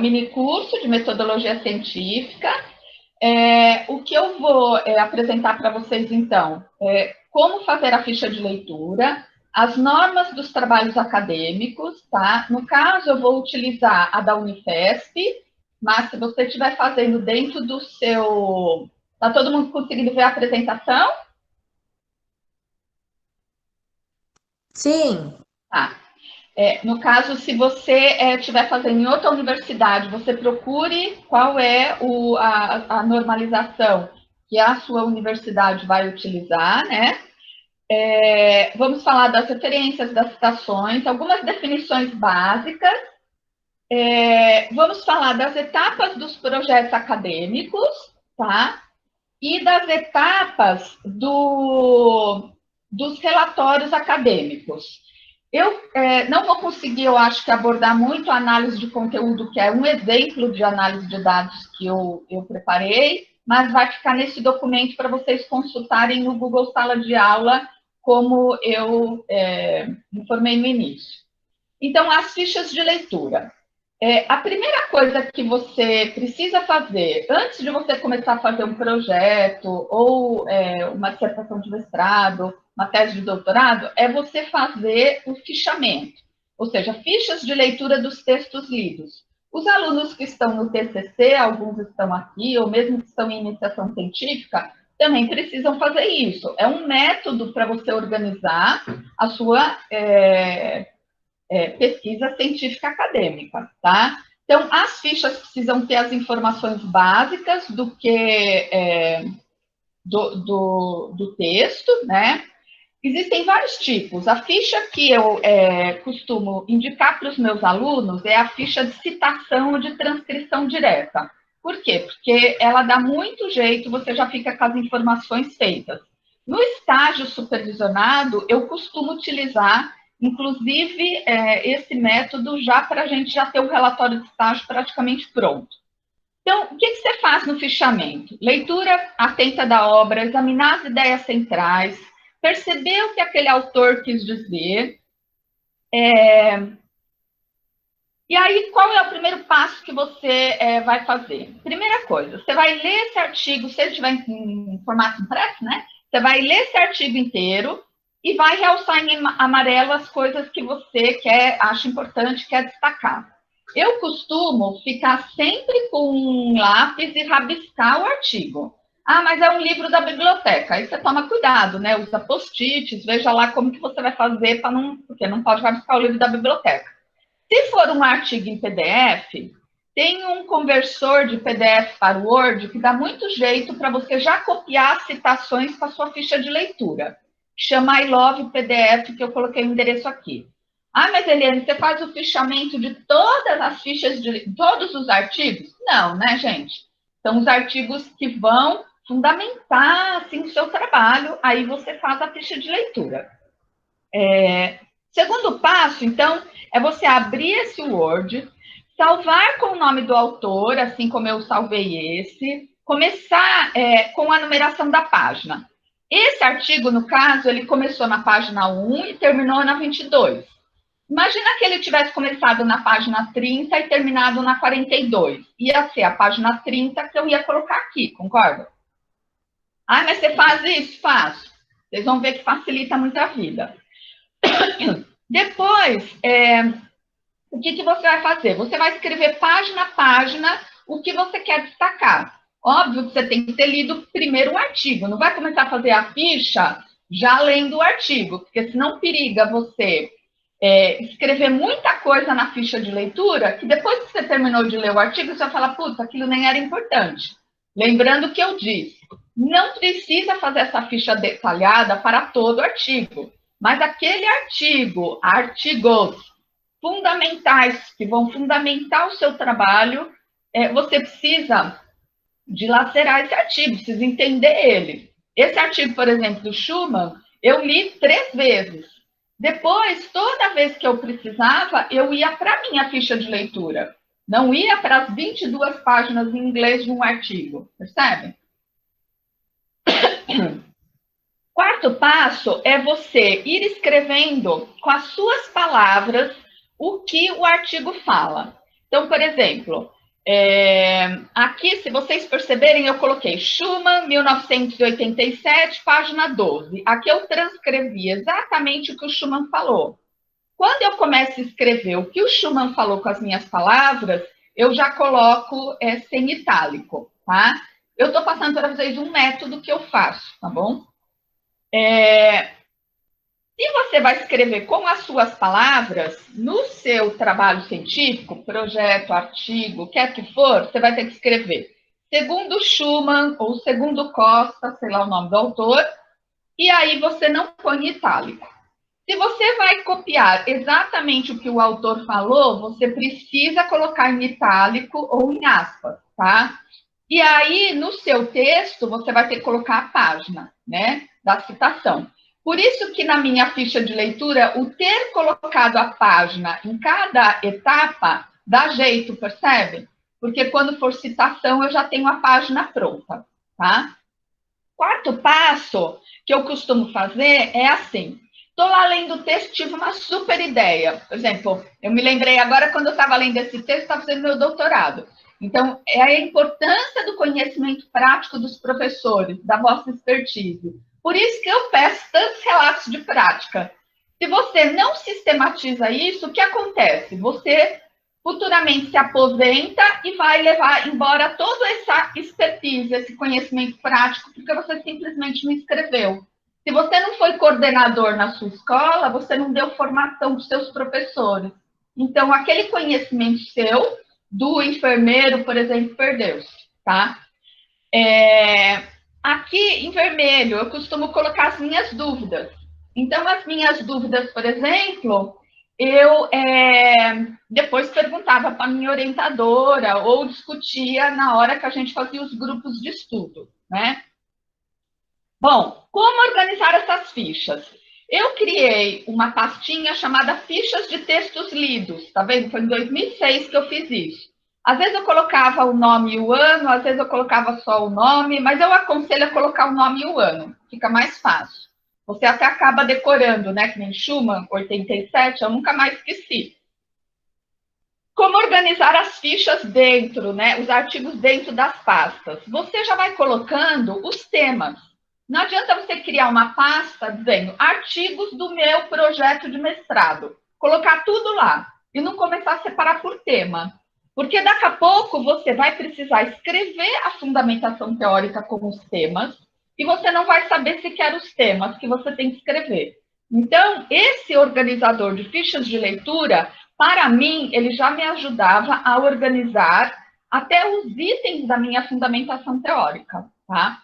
mini curso de metodologia científica. O que eu vou apresentar para vocês, então, é como fazer a ficha de leitura, as normas dos trabalhos acadêmicos, tá? No caso, eu vou utilizar a da Unifesp, mas se você estiver fazendo dentro do seu... Está todo mundo conseguindo ver a apresentação? Sim. Tá. No caso, se você estiver fazendo em outra universidade, você procure qual é a normalização que a sua universidade vai utilizar, né? Vamos falar das referências, das citações, algumas definições básicas. Vamos falar das etapas dos projetos acadêmicos, tá? E das etapas dos relatórios acadêmicos. Eu não vou conseguir, eu acho que, abordar muito a análise de conteúdo, que é um exemplo de análise de dados que eu preparei, mas vai ficar nesse documento para vocês consultarem no Google Sala de Aula, como eu informei no início. Então, as fichas de leitura. A primeira coisa que você precisa fazer, antes de você começar a fazer um projeto, ou uma dissertação de mestrado, uma tese de doutorado, é você fazer o fichamento, ou seja, fichas de leitura dos textos lidos. Os alunos que estão no TCC, alguns estão aqui, ou mesmo que estão em iniciação científica, também precisam fazer isso. É um método para você organizar a sua pesquisa científica acadêmica, tá? Então, as fichas precisam ter as informações básicas do do texto, né? Existem vários tipos. A ficha que eu costumo indicar para os meus alunos é a ficha de citação ou de transcrição direta. Por quê? Porque ela dá muito jeito, você já fica com as informações feitas. No estágio supervisionado, eu costumo utilizar, inclusive, esse método já para a gente já ter o relatório de estágio praticamente pronto. Então, o que você faz no fichamento? Leitura atenta da obra, examinar as ideias centrais, perceber o que aquele autor quis dizer. E aí, qual é o primeiro passo que você vai fazer? Primeira coisa, você vai ler esse artigo, se ele estiver em formato impresso, né? Você vai ler esse artigo inteiro e vai realçar em amarelo as coisas que você acha importante, quer destacar. Eu costumo ficar sempre com um lápis e rabiscar o artigo. Ah, mas é um livro da biblioteca. Aí você toma cuidado, né? Usa post-its, veja lá como que você vai fazer para não, porque não pode rabiscar o livro da biblioteca. Se for um artigo em PDF, tem um conversor de PDF para o Word que dá muito jeito para você já copiar as citações para a sua ficha de leitura. Chama I Love PDF, que eu coloquei o endereço aqui. Ah, mas Eliane, você faz o fichamento de todas as fichas de todos os artigos? Não, né, gente? São os artigos que vão fundamentar assim, o seu trabalho, aí você faz a ficha de leitura. Segundo passo, então, é você abrir esse Word, salvar com o nome do autor, assim como eu salvei esse, começar com a numeração da página. Esse artigo, no caso, ele começou na página 1 e terminou na 22. Imagina que ele tivesse começado na página 30 e terminado na 42. Ia ser a página 30 que eu ia colocar aqui, concorda? Ah, mas você faz isso? Faço. Vocês vão ver que facilita muito a vida. Depois, o que você vai fazer? Você vai escrever página a página o que você quer destacar. Óbvio que você tem que ter lido primeiro o artigo, não vai começar a fazer a ficha já lendo o artigo, porque senão periga você escrever muita coisa na ficha de leitura, que depois que você terminou de ler o artigo, você vai falar, putz, aquilo nem era importante. Lembrando que eu disse, não precisa fazer essa ficha detalhada para todo o artigo, mas aquele artigo, artigos fundamentais, que vão fundamentar o seu trabalho, você precisa dilacerar esse artigo, precisa entender ele. Esse artigo, por exemplo, do Schumann, eu li 3 vezes. Depois, toda vez que eu precisava, eu ia para a minha ficha de leitura. Não ia para as 22 páginas em inglês de um artigo, percebe? Quarto passo é você ir escrevendo com as suas palavras o que o artigo fala. Então, por exemplo, aqui, se vocês perceberem, eu coloquei Schumann, 1987, página 12. Aqui eu transcrevi exatamente o que o Schumann falou. Quando eu começo a escrever o que o Schumann falou com as minhas palavras, eu já coloco sem itálico, tá? Eu estou passando para vocês um método que eu faço, tá bom? Se você vai escrever com as suas palavras, no seu trabalho científico, projeto, artigo, quer que for, você vai ter que escrever segundo Schumann ou segundo Costa, sei lá o nome do autor, e aí você não põe itálico. Se você vai copiar exatamente o que o autor falou, você precisa colocar em itálico ou em aspas, tá? E aí, no seu texto, você vai ter que colocar a página, né, da citação. Por isso que na minha ficha de leitura, o ter colocado a página em cada etapa dá jeito, percebe? Porque quando for citação, eu já tenho a página pronta, tá? Quarto passo que eu costumo fazer é assim. Estou lá lendo o texto, tive uma super ideia. Por exemplo, eu me lembrei agora, quando eu estava lendo esse texto, estava fazendo meu doutorado. Então, é a importância do conhecimento prático dos professores, da vossa expertise. Por isso que eu peço tantos relatos de prática. Se você não sistematiza isso, o que acontece? Você futuramente se aposenta e vai levar embora toda essa expertise, esse conhecimento prático, porque você simplesmente não escreveu. Se você não foi coordenador na sua escola, você não deu formação para os seus professores. Então, aquele conhecimento seu, do enfermeiro, por exemplo, perdeu-se, tá? Aqui, em vermelho, eu costumo colocar as minhas dúvidas. Então, as minhas dúvidas, por exemplo, eu depois perguntava para a minha orientadora ou discutia na hora que a gente fazia os grupos de estudo, né? Bom, como organizar essas fichas? Eu criei uma pastinha chamada Fichas de Textos Lidos, tá vendo? Foi em 2006 que eu fiz isso. Às vezes eu colocava o nome e o ano, às vezes eu colocava só o nome, mas eu aconselho a colocar o nome e o ano, fica mais fácil. Você até acaba decorando, né? Que nem Schumann, 87, eu nunca mais esqueci. Como organizar as fichas dentro, né? Os artigos dentro das pastas. Você já vai colocando os temas. Não adianta você criar uma pasta dizendo artigos do meu projeto de mestrado. Colocar tudo lá e não começar a separar por tema. Porque daqui a pouco você vai precisar escrever a fundamentação teórica com os temas e você não vai saber sequer os temas que você tem que escrever. Então, esse organizador de fichas de leitura, para mim, ele já me ajudava a organizar até os itens da minha fundamentação teórica, tá?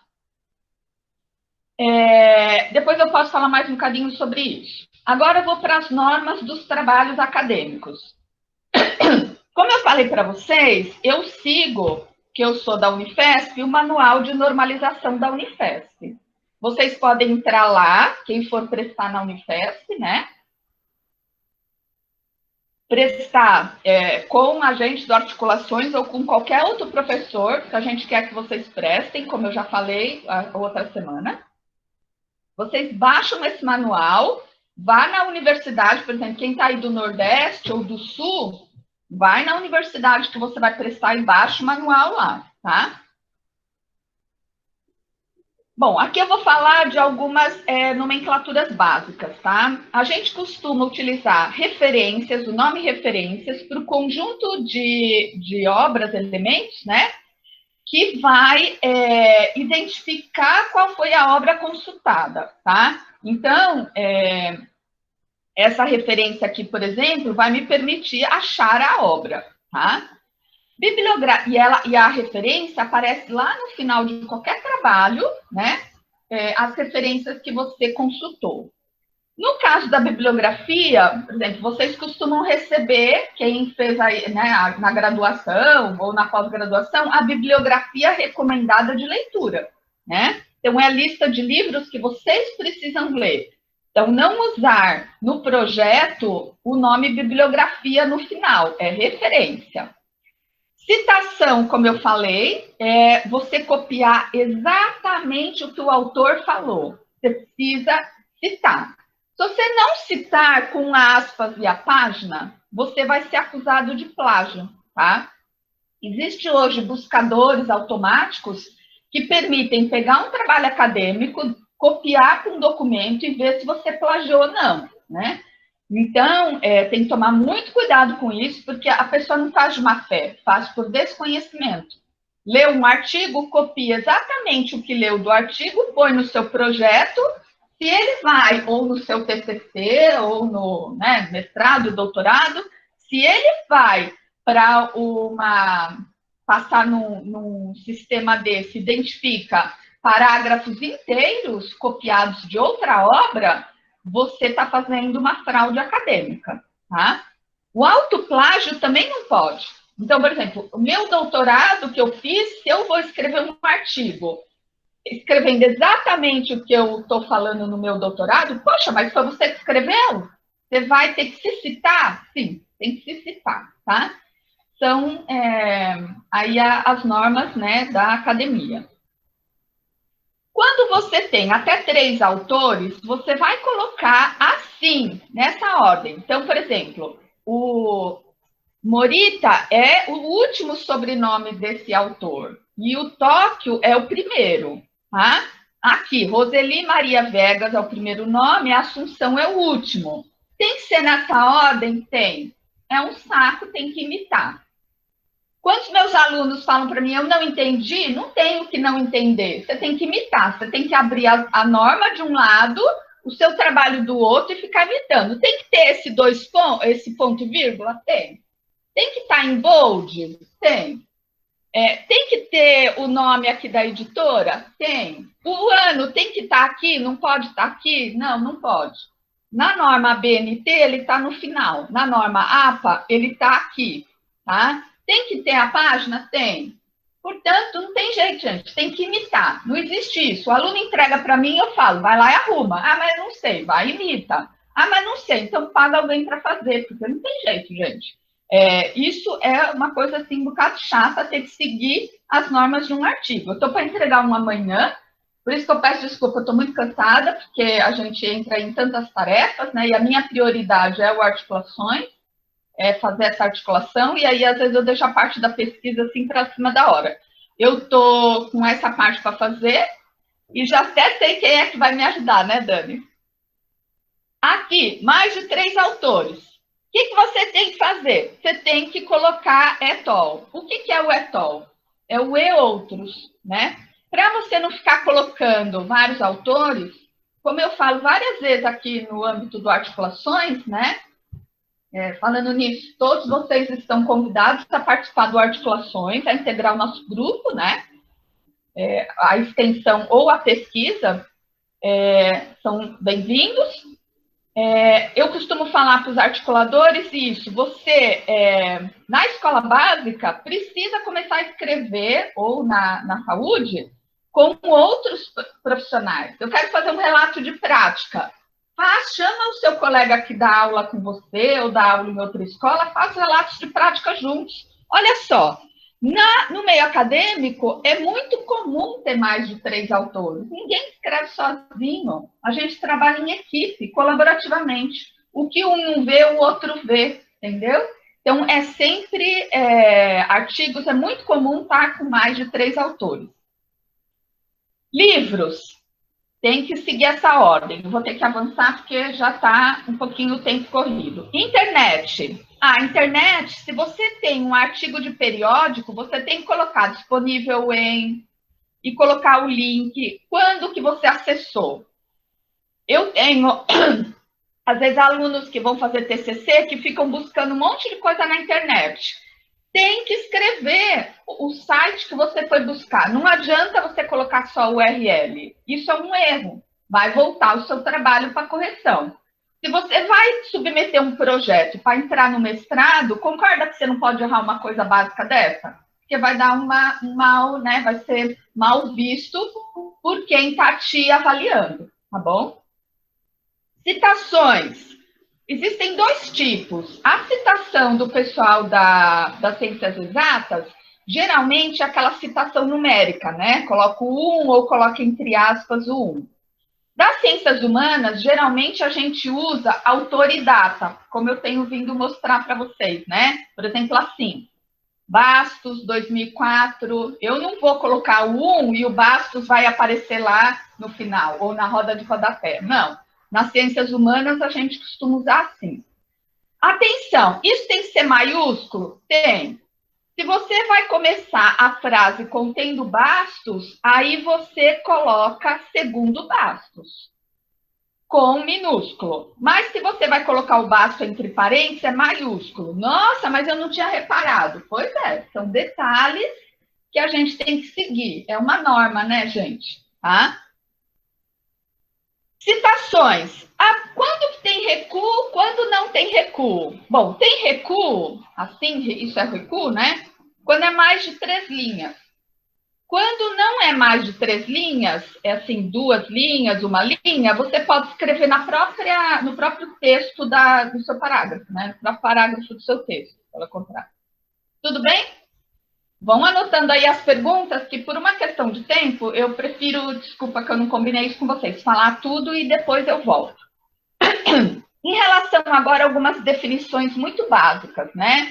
Depois eu posso falar mais um bocadinho sobre isso. Agora eu vou para as normas dos trabalhos acadêmicos. Como eu falei para vocês, eu sigo, que eu sou da Unifesp, o Manual de Normalização da Unifesp. Vocês podem entrar lá, quem for prestar na Unifesp, né? Prestar com a gente do Articulações ou com qualquer outro professor que a gente quer que vocês prestem, como eu já falei a outra semana. Vocês baixam esse manual, vá na universidade, por exemplo, quem está aí do Nordeste ou do Sul, vai na universidade que você vai prestar e baixa o manual lá, tá? Bom, aqui eu vou falar de algumas nomenclaturas básicas, tá? A gente costuma utilizar referências, o nome referências, para o conjunto de obras, elementos, né? Que vai identificar qual foi a obra consultada, tá? Então, essa referência aqui, por exemplo, vai me permitir achar a obra, tá? E a referência aparece lá no final de qualquer trabalho, né? As referências que você consultou. No caso da bibliografia, por exemplo, vocês costumam receber, quem fez aí, né, na graduação ou na pós-graduação, a bibliografia recomendada de leitura, né? Então, é a lista de livros que vocês precisam ler. Então, não usar no projeto o nome bibliografia no final, é referência. Citação, como eu falei, é você copiar exatamente o que o autor falou. Você precisa citar. Se você não citar com aspas e a página, você vai ser acusado de plágio, tá? Existem hoje buscadores automáticos que permitem pegar um trabalho acadêmico, copiar para um documento e ver se você plagiou ou não, né? Então, tem que tomar muito cuidado com isso, porque a pessoa não faz de má fé, faz por desconhecimento. Lê um artigo, copia exatamente o que leu do artigo, põe no seu projeto, se ele vai, ou no seu TCC, ou no, né, mestrado, doutorado, se ele vai para passar num sistema desse, identifica parágrafos inteiros copiados de outra obra, você está fazendo uma fraude acadêmica, tá? O autoplágio também não pode. Então, por exemplo, o meu doutorado que eu fiz, se eu vou escrever um artigo escrevendo exatamente o que eu estou falando no meu doutorado, poxa, mas foi você que escreveu? Você vai ter que se citar? Sim, tem que se citar, tá? São aí as normas, né, da academia. Quando você tem até 3 autores, você vai colocar assim, nessa ordem. Então, por exemplo, o Morita é o último sobrenome desse autor. E o Tóquio é o primeiro, tá? Aqui, Roseli Maria Vegas é o primeiro nome, a Assunção é o último. Tem que ser nessa ordem? Tem. É um saco, tem que imitar. Quantos meus alunos falam para mim, eu não entendi? Não tem o que não entender. Você tem que imitar, você tem que abrir a norma de um lado, o seu trabalho do outro e ficar imitando. Tem que ter esse ponto e vírgula? Tem. Tem que estar em bold? Tem. Tem que ter o nome aqui da editora? Tem. O ano tem que estar aqui? Não pode estar aqui? Não, não pode. Na norma BNT, ele está no final. Na norma APA, ele está aqui, tá? Tem que ter a página? Tem. Portanto, não tem jeito, gente. Tem que imitar. Não existe isso. O aluno entrega para mim, eu falo, vai lá e arruma. Ah, mas não sei. Vai e imita. Ah, mas não sei. Então, paga alguém para fazer, porque não tem jeito, gente. Isso é uma coisa, assim, um bocado chata, ter que seguir as normas de um artigo. Eu estou para entregar um amanhã, por isso que eu peço desculpa, eu estou muito cansada, porque a gente entra em tantas tarefas, né? E a minha prioridade é o articulações, fazer essa articulação, e aí, às vezes, eu deixo a parte da pesquisa, assim, para cima da hora. Eu estou com essa parte para fazer, e já até sei quem é que vai me ajudar, né, Dani? Aqui, mais de 3 autores. O que você tem que fazer? Você tem que colocar et al. O que é o et al? É o e outros, né? Para você não ficar colocando vários autores, como eu falo várias vezes aqui no âmbito do Articulações, né? Falando nisso, todos vocês estão convidados a participar do Articulações, a integrar o nosso grupo, né? A extensão ou a pesquisa são bem-vindos. Eu costumo falar para os articuladores isso, você, na escola básica, precisa começar a escrever, ou na saúde, com outros profissionais. Eu quero fazer um relato de prática. Chama o seu colega que dá aula com você, ou dá aula em outra escola, faz relatos de prática juntos. Olha só, no meio acadêmico, é muito comum ter mais de 3 autores. Ninguém escreve sozinho. A gente trabalha em equipe, colaborativamente. O que um não vê, o outro vê, entendeu? Então, sempre artigos, é muito comum estar com mais de 3 autores. Livros. Tem que seguir essa ordem. Eu vou ter que avançar porque já está um pouquinho o tempo corrido. Internet. A internet, se você tem um artigo de periódico, você tem que colocar disponível em e colocar o link, quando que você acessou. Eu tenho, às vezes, alunos que vão fazer TCC que ficam buscando um monte de coisa na internet. Tem que escrever o site que você foi buscar. Não adianta você colocar só o URL. Isso é um erro. Vai voltar o seu trabalho para correção. Se você vai submeter um projeto para entrar no mestrado, concorda que você não pode errar uma coisa básica dessa? Porque vai dar né? Vai ser mal visto por quem está te avaliando, tá bom? Citações. Existem 2 tipos. A citação do pessoal das ciências exatas, geralmente é aquela citação numérica, né? Coloca o 1 ou coloca entre aspas o 1. Das ciências humanas, geralmente a gente usa autor e data, como eu tenho vindo mostrar para vocês, né? Por exemplo, assim, Bastos, 2004. Eu não vou colocar o 1 e o Bastos vai aparecer lá no final, ou na roda de rodapé. Não. Nas ciências humanas, a gente costuma usar assim. Atenção, isso tem que ser maiúsculo? Tem. Se você vai começar a frase contendo Bastos, aí você coloca segundo Bastos, com minúsculo. Mas se você vai colocar o Bastos entre parênteses, é maiúsculo. Nossa, mas eu não tinha reparado. Pois é, são detalhes que a gente tem que seguir. É uma norma, né, gente? Tá? Citações. Ah, quando tem recuo, quando não tem recuo? Bom, tem recuo, assim, isso é recuo, né? Quando é mais de 3 linhas. Quando não é mais de 3 linhas, é assim, 2 linhas, 1 linha, você pode escrever no próprio texto do seu parágrafo, né? No próprio parágrafo do seu texto, pelo contrário. Tudo bem? Vão anotando aí as perguntas, que por uma questão de tempo, eu prefiro, desculpa que eu não combinei isso com vocês, falar tudo e depois eu volto. Em relação agora a algumas definições muito básicas, né?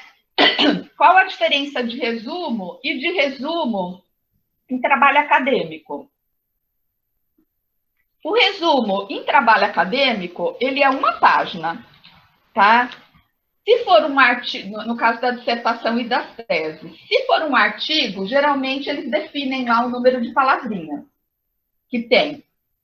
Qual a diferença de resumo e de resumo em trabalho acadêmico? O resumo em trabalho acadêmico, ele é uma página, tá? Se for um artigo, no caso da dissertação e das teses, se for um artigo, geralmente eles definem lá o número de palavrinhas que tem.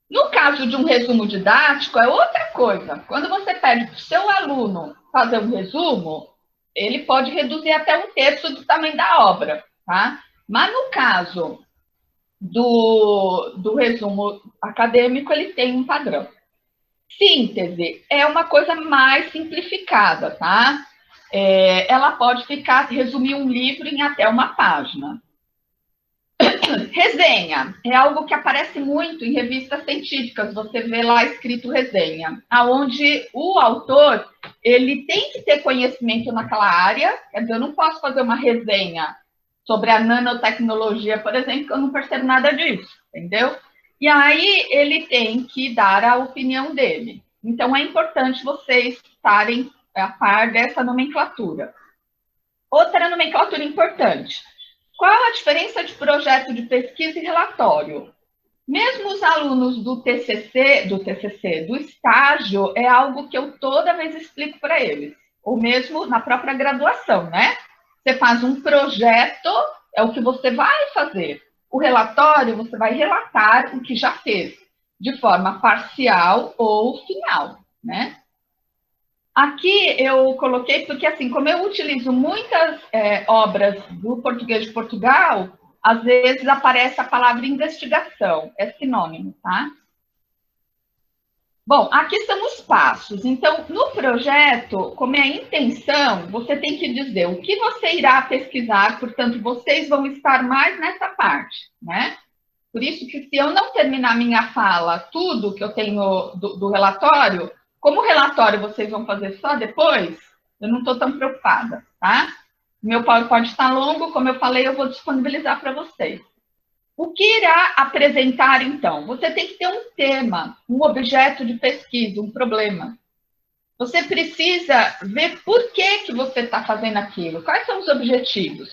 No caso de um resumo didático, é outra coisa. Quando você pede para o seu aluno fazer um resumo, ele pode reduzir até 1/3 do tamanho da obra, tá? Mas no caso do resumo acadêmico, ele tem um padrão. Síntese é uma coisa mais simplificada, tá? Ela pode resumir um livro em até uma página. Resenha é algo que aparece muito em revistas científicas, você vê lá escrito resenha, aonde o autor, ele tem que ter conhecimento naquela área, quer dizer, eu não posso fazer uma resenha sobre a nanotecnologia, por exemplo, que eu não percebo nada disso, entendeu? E aí ele tem que dar a opinião dele. Então é importante vocês estarem a par dessa nomenclatura. Outra nomenclatura importante. Qual a diferença de projeto de pesquisa e relatório? Mesmo os alunos do do estágio, é algo que eu toda vez explico para eles. Ou mesmo na própria graduação, né? Você faz um projeto, é o que você vai fazer. O relatório, você vai relatar o que já fez, de forma parcial ou final, né? Aqui eu coloquei porque, assim, como eu utilizo muitas obras do português de Portugal, às vezes aparece a palavra investigação, é sinônimo, tá? Bom, aqui são os passos. Então, no projeto, como é a intenção, você tem que dizer o que você irá pesquisar, portanto, vocês vão estar mais nessa parte, né? Por isso que se eu não terminar minha fala, tudo que eu tenho do relatório, como o relatório vocês vão fazer só depois, eu não estou tão preocupada, tá? Meu PowerPoint está longo, como eu falei, eu vou disponibilizar para vocês. O que irá apresentar, então? Você tem que ter um tema, um objeto de pesquisa, um problema. Você precisa ver por que você está fazendo aquilo, quais são os objetivos.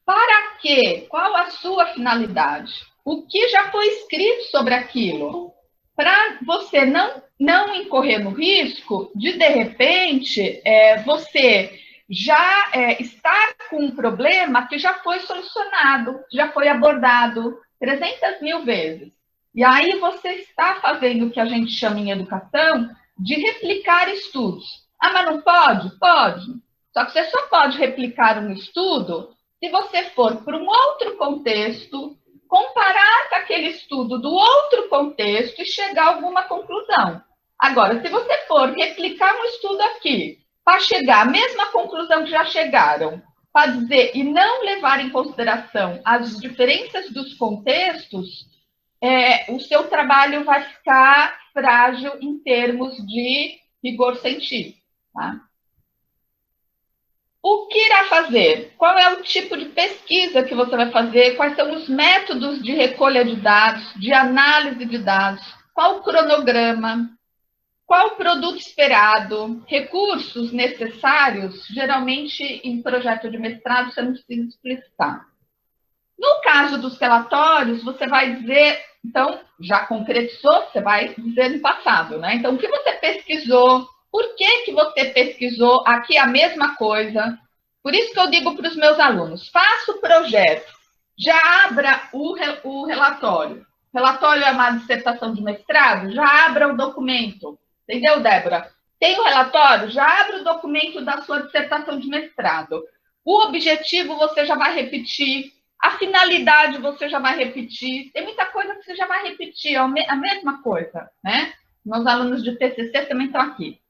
Para quê? Qual a sua finalidade? O que já foi escrito sobre aquilo? Para você não incorrer no risco de repente, você já estar com um problema que já foi solucionado, já foi abordado 300 mil vezes. E aí você está fazendo o que a gente chama em educação de replicar estudos. Ah, mas não pode? Pode. Só que você só pode replicar um estudo se você for para um outro contexto, comparar com aquele estudo do outro contexto e chegar a alguma conclusão. Agora, se você for replicar um estudo aqui, para chegar à mesma conclusão que já chegaram, para dizer e não levar em consideração as diferenças dos contextos, o seu trabalho vai ficar frágil em termos de rigor científico, tá? O que irá fazer? Qual é o tipo de pesquisa que você vai fazer? Quais são os métodos de recolha de dados, de análise de dados? Qual o cronograma? Qual o produto esperado? Recursos necessários? Geralmente, em projeto de mestrado, você não precisa explicitar. No caso dos relatórios, você vai dizer, então, já concretizou, você vai dizer no passado, né? Então, o que você pesquisou? Por que você pesquisou? Aqui a mesma coisa. Por isso que eu digo para os meus alunos, faça o projeto, já abra o relatório. O relatório é uma dissertação de mestrado? Já abra o documento. Entendeu, Débora? Tem o relatório? Já abre o documento da sua dissertação de mestrado. O objetivo você já vai repetir. A finalidade você já vai repetir. Tem muita coisa que você já vai repetir. É a mesma coisa, né? Meus alunos de TCC também estão aqui.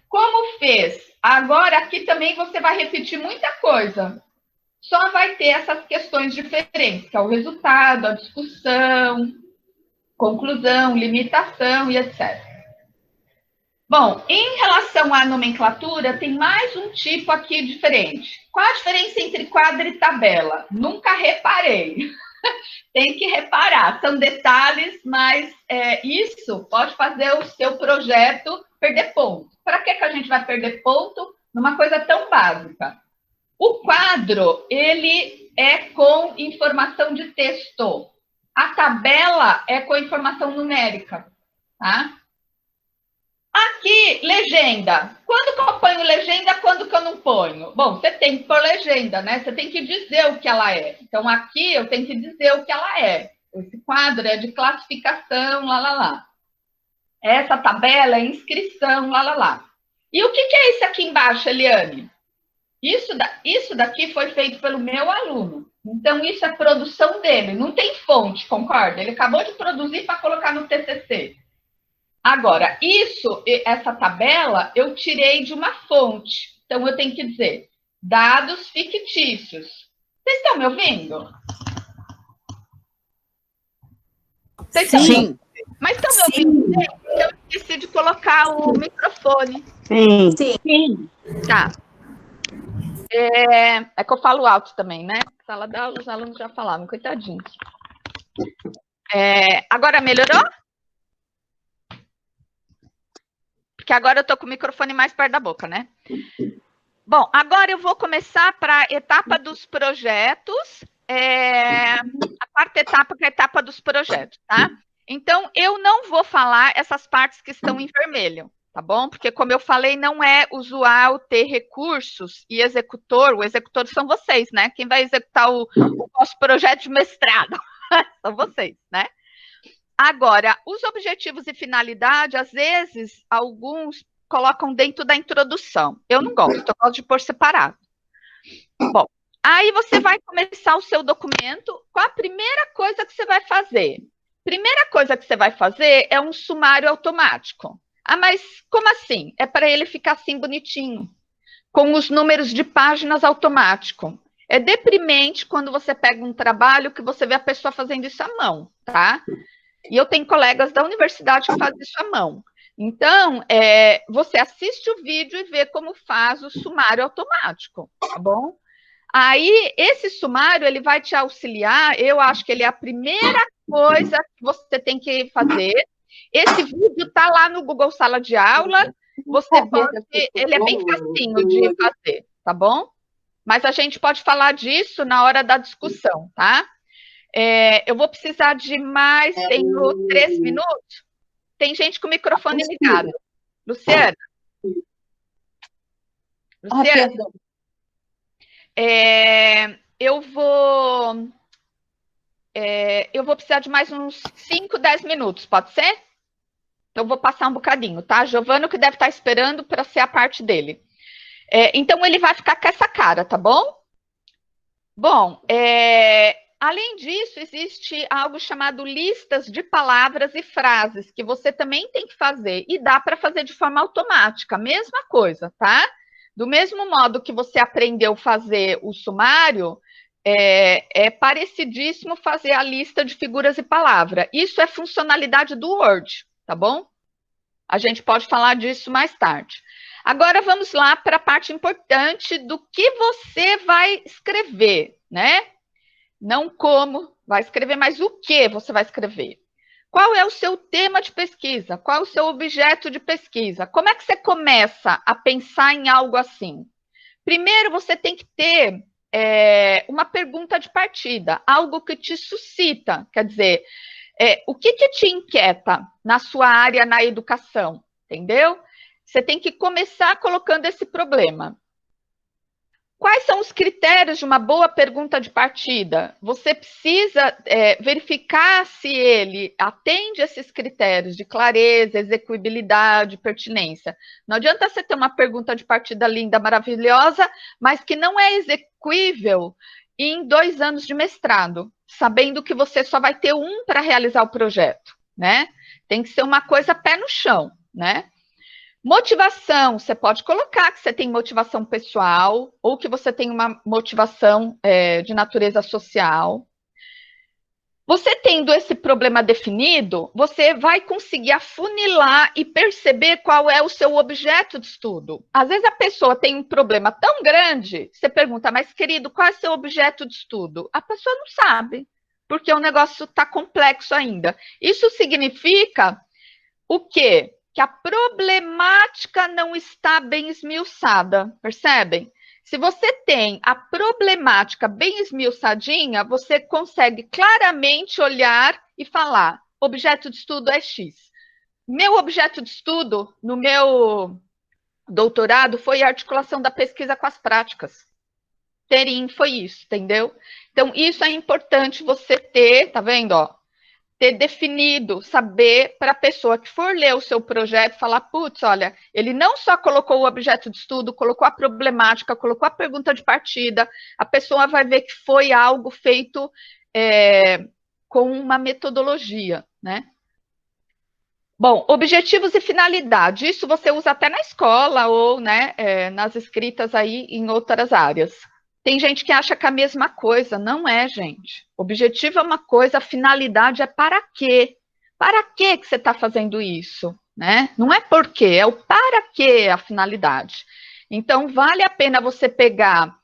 Como fez? Agora, aqui também você vai repetir muita coisa. Só vai ter essas questões diferentes, que é o resultado, a discussão, conclusão, limitação e etc. Bom, em relação à nomenclatura, tem mais um tipo aqui diferente. Qual a diferença entre quadro e tabela? Nunca reparei. Tem que reparar, são detalhes, mas isso pode fazer o seu projeto perder ponto. Para que a gente vai perder ponto numa coisa tão básica? O quadro, ele é com informação de texto. A tabela é com informação numérica, tá? Aqui, legenda. Quando que eu ponho legenda, quando que eu não ponho? Bom, você tem que pôr legenda, né? Você tem que dizer o que ela é. Então, aqui eu tenho que dizer o que ela é. Esse quadro é de classificação, lá, lá, lá. Essa tabela é inscrição, lá, lá, lá. E o que é isso aqui embaixo, Eliane? Isso daqui foi feito pelo meu aluno. Então, isso é produção dele. Não tem fonte, concorda? Ele acabou de produzir para colocar no TCC. Agora, essa tabela, eu tirei de uma fonte. Então, eu tenho que dizer dados fictícios. Vocês estão me ouvindo? Vocês estão me ouvindo? Mas estão me ouvindo? Eu esqueci de colocar o microfone. Sim. Tá. É que eu falo alto também, né? Sala de aula, os alunos já falavam, coitadinhos. Agora melhorou? Porque agora eu estou com o microfone mais perto da boca, né? Bom, agora eu vou começar para a etapa dos projetos, a quarta etapa, que é a etapa dos projetos, tá? Então, eu não vou falar essas partes que estão em vermelho, tá bom? Porque, como eu falei, não é usual ter recursos e executor. O executor são vocês, né? Quem vai executar o nosso projeto de mestrado são vocês, né? Agora, os objetivos e finalidade, às vezes, alguns colocam dentro da introdução. Eu não gosto, eu gosto de pôr separado. Bom, aí você vai começar o seu documento. Qual a primeira coisa que você vai fazer? Primeira coisa que você vai fazer é um sumário automático. Ah, mas como assim? É para ele ficar assim bonitinho, com os números de páginas automático. É deprimente quando você pega um trabalho que você vê a pessoa fazendo isso à mão, tá? E eu tenho colegas da universidade que fazem isso à mão. Então, você assiste o vídeo e vê como faz o sumário automático, tá bom? Aí, esse sumário, ele vai te auxiliar, eu acho que ele é a primeira coisa que você tem que fazer. Esse vídeo está lá no Google Sala de Aula, você pode, ele é bem facinho de fazer, tá bom? Mas a gente pode falar disso na hora da discussão, tá? Eu vou precisar de mais, tenho 3 minutos. Tem gente com o microfone ligado. Luciana? Luciana? Eu vou precisar de mais uns 5, 10 minutos, pode ser? Então, eu vou passar um bocadinho, tá? Giovano que deve estar esperando para ser a parte dele. Então, ele vai ficar com essa cara, tá bom? Bom, além disso, existe algo chamado listas de palavras e frases, que você também tem que fazer, e dá para fazer de forma automática, mesma coisa, tá? Do mesmo modo que você aprendeu a fazer o sumário, é parecidíssimo fazer a lista de figuras e palavras. Isso é funcionalidade do Word, tá bom? A gente pode falar disso mais tarde. Agora, vamos lá para a parte importante do que você vai escrever, né? Não como vai escrever, mas o que você vai escrever. Qual é o seu tema de pesquisa? Qual é o seu objeto de pesquisa? Como é que você começa a pensar em algo assim? Primeiro, você tem que ter uma pergunta de partida, algo que te suscita, quer dizer, o que te inquieta na sua área na educação, entendeu? Você tem que começar colocando esse problema. Quais são os critérios de uma boa pergunta de partida? Você precisa verificar se ele atende esses critérios de clareza, execuibilidade, pertinência. Não adianta você ter uma pergunta de partida linda, maravilhosa, mas que não é execuível em 2 anos de mestrado, sabendo que você só vai ter um para realizar o projeto, né? Tem que ser uma coisa pé no chão, né? Motivação, você pode colocar que você tem motivação pessoal ou que você tem uma motivação de natureza social. Você tendo esse problema definido, você vai conseguir afunilar e perceber qual é o seu objeto de estudo. Às vezes a pessoa tem um problema tão grande, você pergunta, mas querido, qual é o seu objeto de estudo? A pessoa não sabe, porque o negócio está complexo ainda. Isso significa o quê? Que a problemática não está bem esmiuçada, percebem? Se você tem a problemática bem esmiuçadinha, você consegue claramente olhar e falar: objeto de estudo é X. Meu objeto de estudo no meu doutorado foi a articulação da pesquisa com as práticas. Terim foi isso, entendeu? Então, isso é importante você ter, tá vendo, ó? Ter definido, saber para a pessoa que for ler o seu projeto, falar, putz, olha, ele não só colocou o objeto de estudo, colocou a problemática, colocou a pergunta de partida, a pessoa vai ver que foi algo feito com uma metodologia, né? Bom, objetivos e finalidade, isso você usa até na escola ou né, nas escritas aí em outras áreas. Tem gente que acha que é a mesma coisa, não é, gente. Objetivo é uma coisa, a finalidade é para quê? Para que você está fazendo isso? Né? Não é por quê, é o para quê a finalidade. Então, vale a pena você pegar.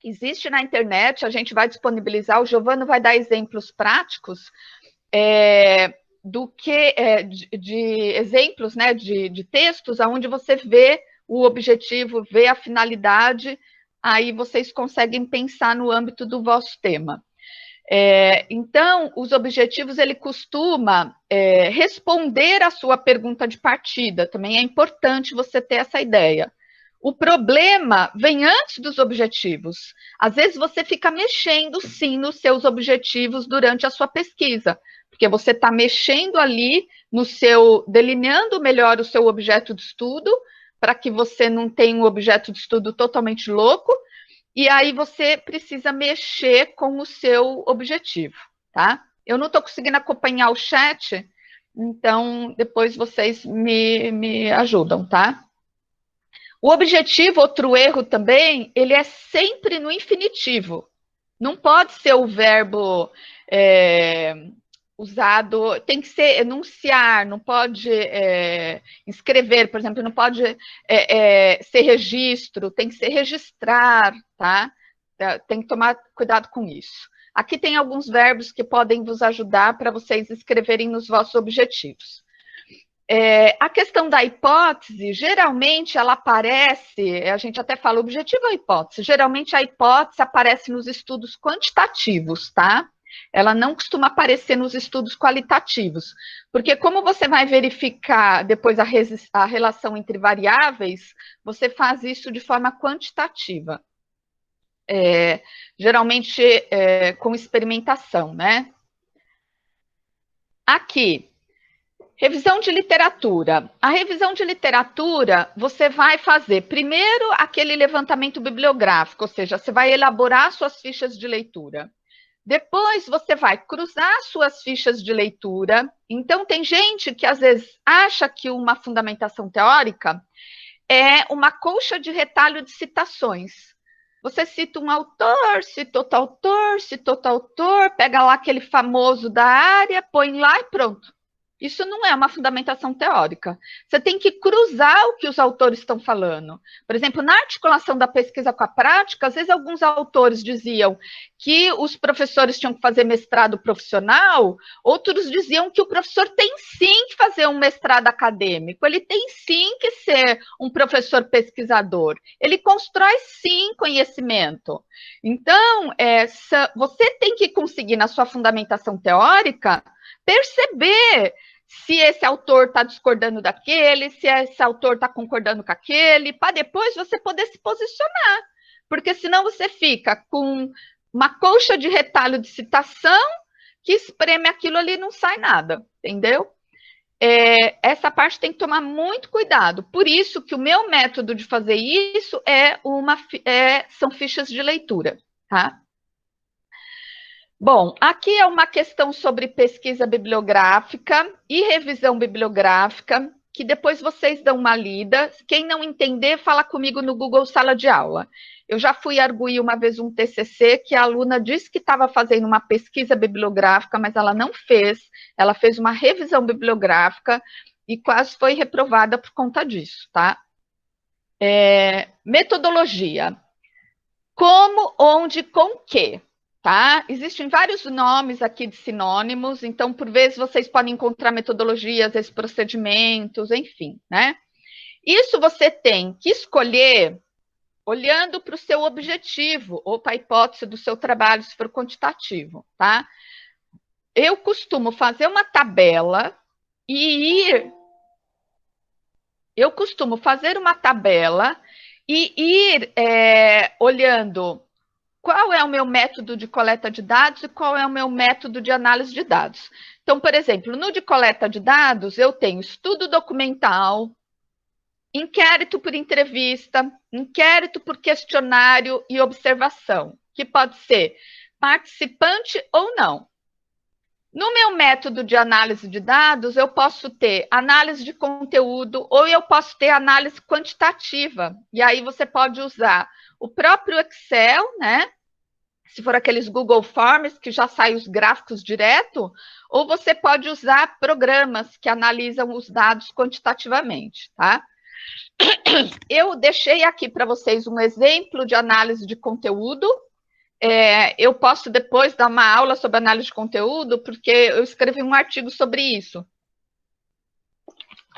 Existe na internet, a gente vai disponibilizar, o Giovanni vai dar exemplos práticos do que de exemplos, né, de textos, onde você vê o objetivo, vê a finalidade, aí vocês conseguem pensar no âmbito do vosso tema. Então, os objetivos, ele costuma responder à sua pergunta de partida, também é importante você ter essa ideia. O problema vem antes dos objetivos. Às vezes você fica mexendo, sim, nos seus objetivos durante a sua pesquisa, porque você está mexendo ali no seu, delineando melhor o seu objeto de estudo, para que você não tenha um objeto de estudo totalmente louco, e aí você precisa mexer com o seu objetivo, tá? Eu não estou conseguindo acompanhar o chat, então depois vocês me ajudam, tá? O objetivo, outro erro também, ele é sempre no infinitivo. Não pode ser o verbo usado, tem que ser enunciar, não pode escrever, por exemplo, não pode ser registro, tem que ser registrar, tá? Tem que tomar cuidado com isso. Aqui tem alguns verbos que podem vos ajudar para vocês escreverem nos vossos objetivos. A questão da hipótese, geralmente ela aparece, a gente até fala, o objetivo é a hipótese, geralmente a hipótese aparece nos estudos quantitativos, tá? Ela não costuma aparecer nos estudos qualitativos, porque como você vai verificar depois a relação entre variáveis, você faz isso de forma quantitativa, geralmente com experimentação, né? Aqui, revisão de literatura. A revisão de literatura, você vai fazer primeiro aquele levantamento bibliográfico, ou seja, você vai elaborar suas fichas de leitura. Depois você vai cruzar suas fichas de leitura. Então, tem gente que às vezes acha que uma fundamentação teórica é uma colcha de retalho de citações. Você cita um autor, cita outro autor, pega lá aquele famoso da área, põe lá e pronto. Isso não é uma fundamentação teórica. Você tem que cruzar o que os autores estão falando. Por exemplo, na articulação da pesquisa com a prática, às vezes alguns autores diziam que os professores tinham que fazer mestrado profissional, outros diziam que o professor tem sim que fazer um mestrado acadêmico, ele tem sim que ser um professor pesquisador, ele constrói sim conhecimento. Então, você tem que conseguir, na sua fundamentação teórica, perceber se esse autor está discordando daquele, se esse autor está concordando com aquele, para depois você poder se posicionar. Porque senão você fica com uma colcha de retalho de citação que espreme aquilo ali e não sai nada, entendeu? Essa parte tem que tomar muito cuidado. Por isso que o meu método de fazer isso são fichas de leitura, tá? Bom, aqui é uma questão sobre pesquisa bibliográfica e revisão bibliográfica, que depois vocês dão uma lida. Quem não entender, fala comigo no Google Sala de Aula. Eu já fui arguir uma vez um TCC que a aluna disse que estava fazendo uma pesquisa bibliográfica, mas ela não fez. Ela fez uma revisão bibliográfica e quase foi reprovada por conta disso, tá? Metodologia. Como, onde, com que? Tá? Existem vários nomes aqui de sinônimos, então, por vezes, vocês podem encontrar metodologias, esses procedimentos, enfim, né? Isso você tem que escolher olhando para o seu objetivo, ou para a hipótese do seu trabalho, se for quantitativo, tá? Eu costumo fazer uma tabela e ir... Eu costumo fazer uma tabela e ir olhando qual é o meu método de coleta de dados e qual é o meu método de análise de dados. Então, por exemplo, no de coleta de dados, eu tenho estudo documental, inquérito por entrevista, inquérito por questionário e observação, que pode ser participante ou não. No meu método de análise de dados, eu posso ter análise de conteúdo ou eu posso ter análise quantitativa. E aí você pode usar o próprio Excel, né? Se for aqueles Google Forms, que já saem os gráficos direto, ou você pode usar programas que analisam os dados quantitativamente, tá? Eu deixei aqui para vocês um exemplo de análise de conteúdo. Eu posso depois dar uma aula sobre análise de conteúdo, porque eu escrevi um artigo sobre isso.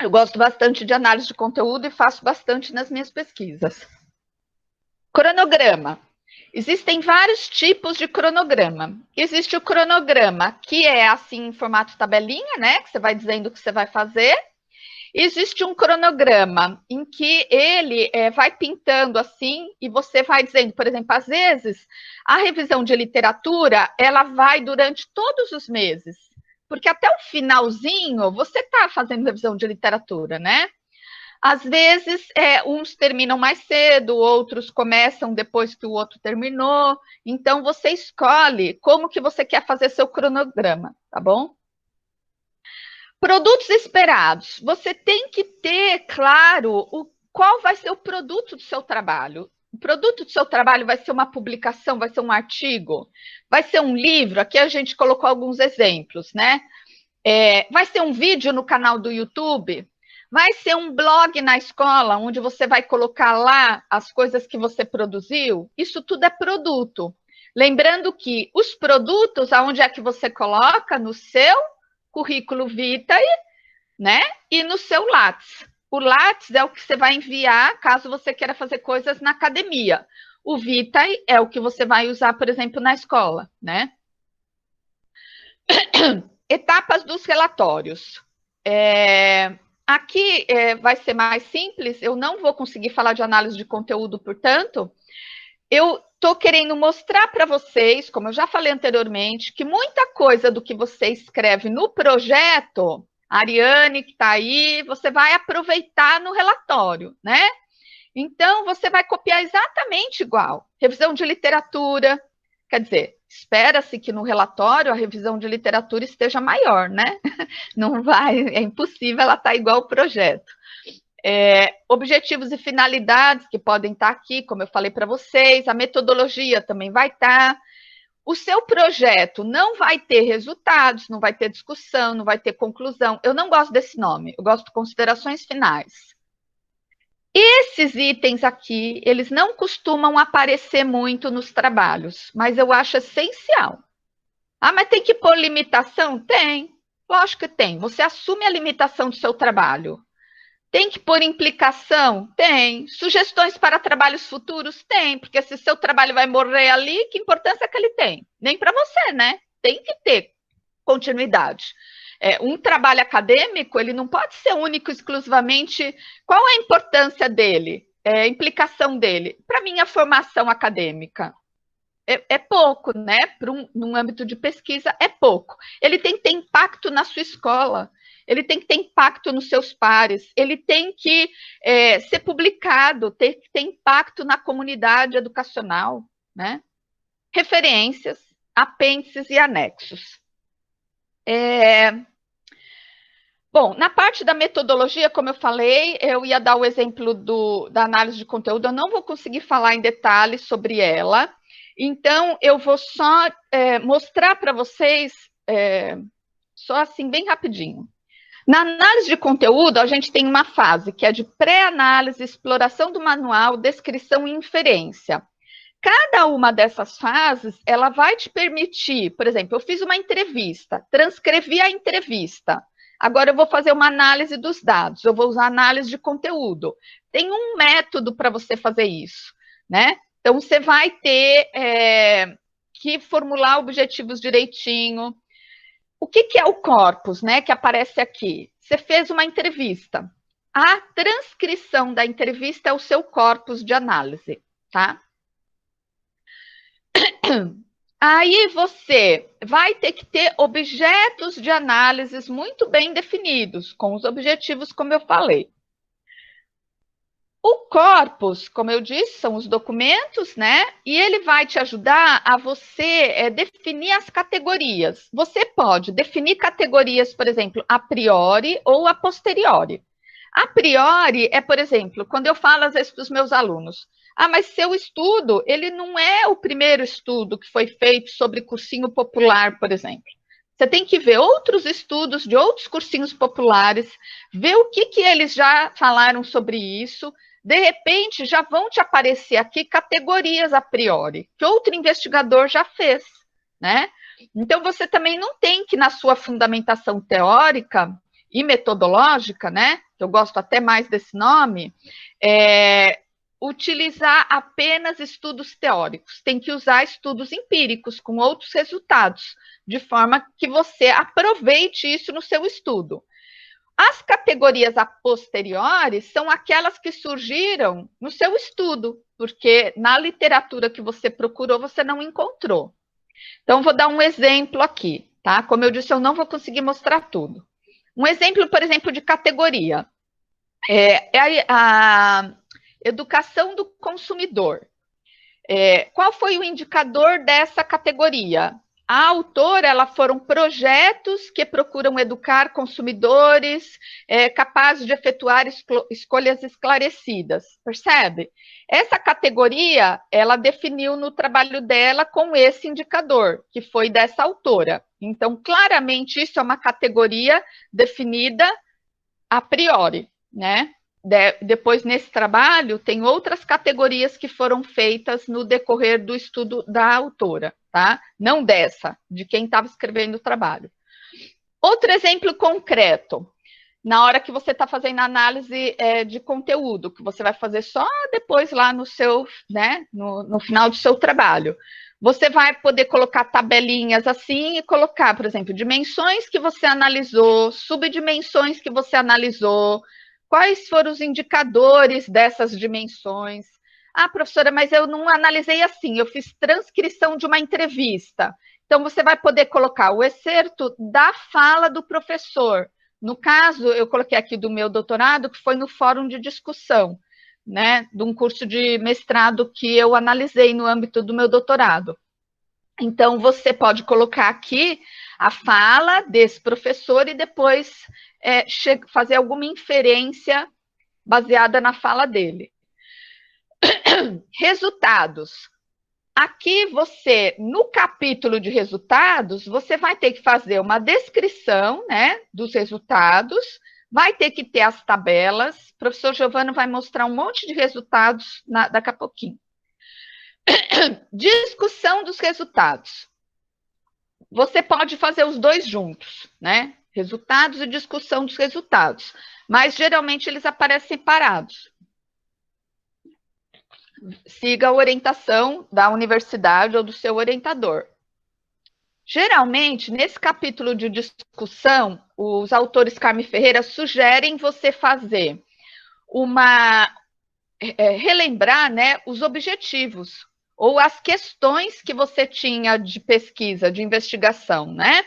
Eu gosto bastante de análise de conteúdo e faço bastante nas minhas pesquisas. Cronograma. Existem vários tipos de cronograma. Existe o cronograma, que é assim em formato tabelinha, né? Que você vai dizendo o que você vai fazer. Existe um cronograma em que ele vai pintando assim e você vai dizendo, por exemplo, às vezes a revisão de literatura ela vai durante todos os meses, porque até o finalzinho você está fazendo revisão de literatura, né? Às vezes, uns terminam mais cedo, outros começam depois que o outro terminou. Então, você escolhe como que você quer fazer seu cronograma, tá bom? Produtos esperados. Você tem que ter claro qual vai ser o produto do seu trabalho. O produto do seu trabalho vai ser uma publicação, vai ser um artigo, vai ser um livro. Aqui a gente colocou alguns exemplos, né? Vai ser um vídeo no canal do YouTube, vai ser um blog na escola, onde você vai colocar lá as coisas que você produziu. Isso tudo é produto. Lembrando que os produtos, aonde é que você coloca? No seu currículo vitae, né? E no seu Lattes. O Lattes é o que você vai enviar caso você queira fazer coisas na academia. O vitae é o que você vai usar, por exemplo, na escola, né? Etapas dos relatórios. Aqui vai ser mais simples, eu não vou conseguir falar de análise de conteúdo, portanto, eu estou querendo mostrar para vocês, como eu já falei anteriormente, que muita coisa do que você escreve no projeto, a Ariane que está aí, você vai aproveitar no relatório, né? Então, você vai copiar exatamente igual. Revisão de literatura, quer dizer, espera-se que no relatório a revisão de literatura esteja maior, né? Não vai, é impossível ela estar igual ao projeto. Objetivos e finalidades que podem estar aqui, como eu falei para vocês, a metodologia também vai estar, O seu projeto não vai ter resultados, não vai ter discussão, não vai ter conclusão. Eu não gosto desse nome, eu gosto de considerações finais. Esses itens aqui, eles não costumam aparecer muito nos trabalhos, mas eu acho essencial. Ah, mas tem que pôr limitação? Tem, lógico que tem. Você assume a limitação do seu trabalho. Tem que pôr implicação? Tem. Sugestões para trabalhos futuros? Tem, porque se seu trabalho vai morrer ali, que importância que ele tem? Nem para você, né? Tem que ter continuidade. Um trabalho acadêmico, ele não pode ser único exclusivamente. Qual é a importância dele? A implicação dele? Para mim, a formação acadêmica. É pouco, né? Num âmbito de pesquisa, é pouco. Ele tem que ter impacto na sua escola, ele tem que ter impacto nos seus pares, ele tem que ser publicado, tem que ter impacto na comunidade educacional, né? Referências, apêndices e anexos. Bom, na parte da metodologia, como eu falei, eu ia dar o exemplo da análise de conteúdo, eu não vou conseguir falar em detalhes sobre ela, então eu vou só mostrar para vocês, só assim, bem rapidinho. Na análise de conteúdo, a gente tem uma fase que é de pré-análise, exploração do manual, descrição e inferência. Cada uma dessas fases, ela vai te permitir, por exemplo, eu fiz uma entrevista, transcrevi a entrevista, agora eu vou fazer uma análise dos dados, eu vou usar análise de conteúdo. Tem um método para você fazer isso, né? Então, você vai ter que formular objetivos direitinho. O que é o corpus, né, que aparece aqui? Você fez uma entrevista. A transcrição da entrevista é o seu corpus de análise, tá? Aí você vai ter que ter objetos de análises muito bem definidos, com os objetivos, como eu falei. O corpus, como eu disse, são os documentos, né? E ele vai te ajudar a você definir as categorias. Você pode definir categorias, por exemplo, a priori ou a posteriori. A priori é, por exemplo, quando eu falo às vezes para os meus alunos, mas seu estudo, ele não é o primeiro estudo que foi feito sobre cursinho popular, por exemplo. Você tem que ver outros estudos de outros cursinhos populares, ver o que eles já falaram sobre isso. De repente, já vão te aparecer aqui categorias a priori, que outro investigador já fez, né? Então, você também não tem que, na sua fundamentação teórica e metodológica, né? Eu gosto até mais desse nome, utilizar apenas estudos teóricos. Tem que usar estudos empíricos com outros resultados, de forma que você aproveite isso no seu estudo. As categorias a posteriori são aquelas que surgiram no seu estudo, porque na literatura que você procurou, você não encontrou. Então, vou dar um exemplo aqui, tá? Como eu disse, eu não vou conseguir mostrar tudo. Um exemplo, por exemplo, de categoria. É a educação do consumidor. Qual foi o indicador dessa categoria? A autora, foram projetos que procuram educar consumidores capazes de efetuar escolhas esclarecidas, percebe? Essa categoria, ela definiu no trabalho dela com esse indicador, que foi dessa autora. Então, claramente, isso é uma categoria definida a priori, né? Depois, nesse trabalho, tem outras categorias que foram feitas no decorrer do estudo da autora, tá? Não dessa, de quem estava escrevendo o trabalho. Outro exemplo concreto, na hora que você está fazendo análise de conteúdo, que você vai fazer só depois lá no seu, né, no final do seu trabalho. Você vai poder colocar tabelinhas assim e colocar, por exemplo, dimensões que você analisou, subdimensões que você analisou, quais foram os indicadores dessas dimensões. Professora, mas eu não analisei assim, eu fiz transcrição de uma entrevista. Então, você vai poder colocar o excerto da fala do professor. No caso, eu coloquei aqui do meu doutorado, que foi no fórum de discussão, né, de um curso de mestrado que eu analisei no âmbito do meu doutorado. Então, você pode colocar aqui a fala desse professor e depois fazer alguma inferência baseada na fala dele. Resultados. aqui você, no capítulo de resultados, você vai ter que fazer uma descrição, né, dos resultados, vai ter que ter as tabelas, o professor Giovano vai mostrar um monte de resultados daqui a pouquinho. Discussão dos resultados. Você pode fazer os dois juntos, né? Resultados e discussão dos resultados. Mas, geralmente, eles aparecem separados. Siga a orientação da universidade ou do seu orientador. Geralmente, nesse capítulo de discussão, os autores Carme Ferreira sugerem você fazer relembrar, né, os objetivos ou as questões que você tinha de pesquisa, de investigação, né?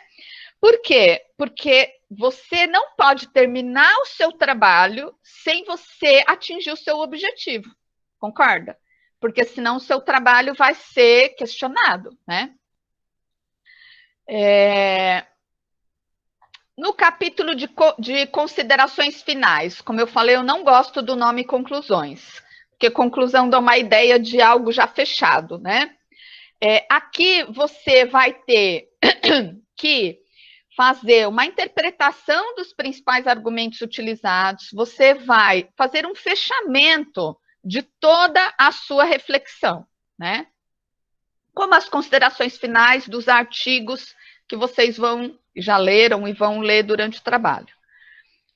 Por quê? Porque você não pode terminar o seu trabalho sem você atingir o seu objetivo, concorda? Porque senão o seu trabalho vai ser questionado, né? No capítulo de considerações finais, como eu falei, eu não gosto do nome conclusões, porque conclusão dá uma ideia de algo já fechado, né? Aqui você vai ter que fazer uma interpretação dos principais argumentos utilizados, você vai fazer um fechamento de toda a sua reflexão, né? Como as considerações finais dos artigos que vocês já leram e vão ler durante o trabalho.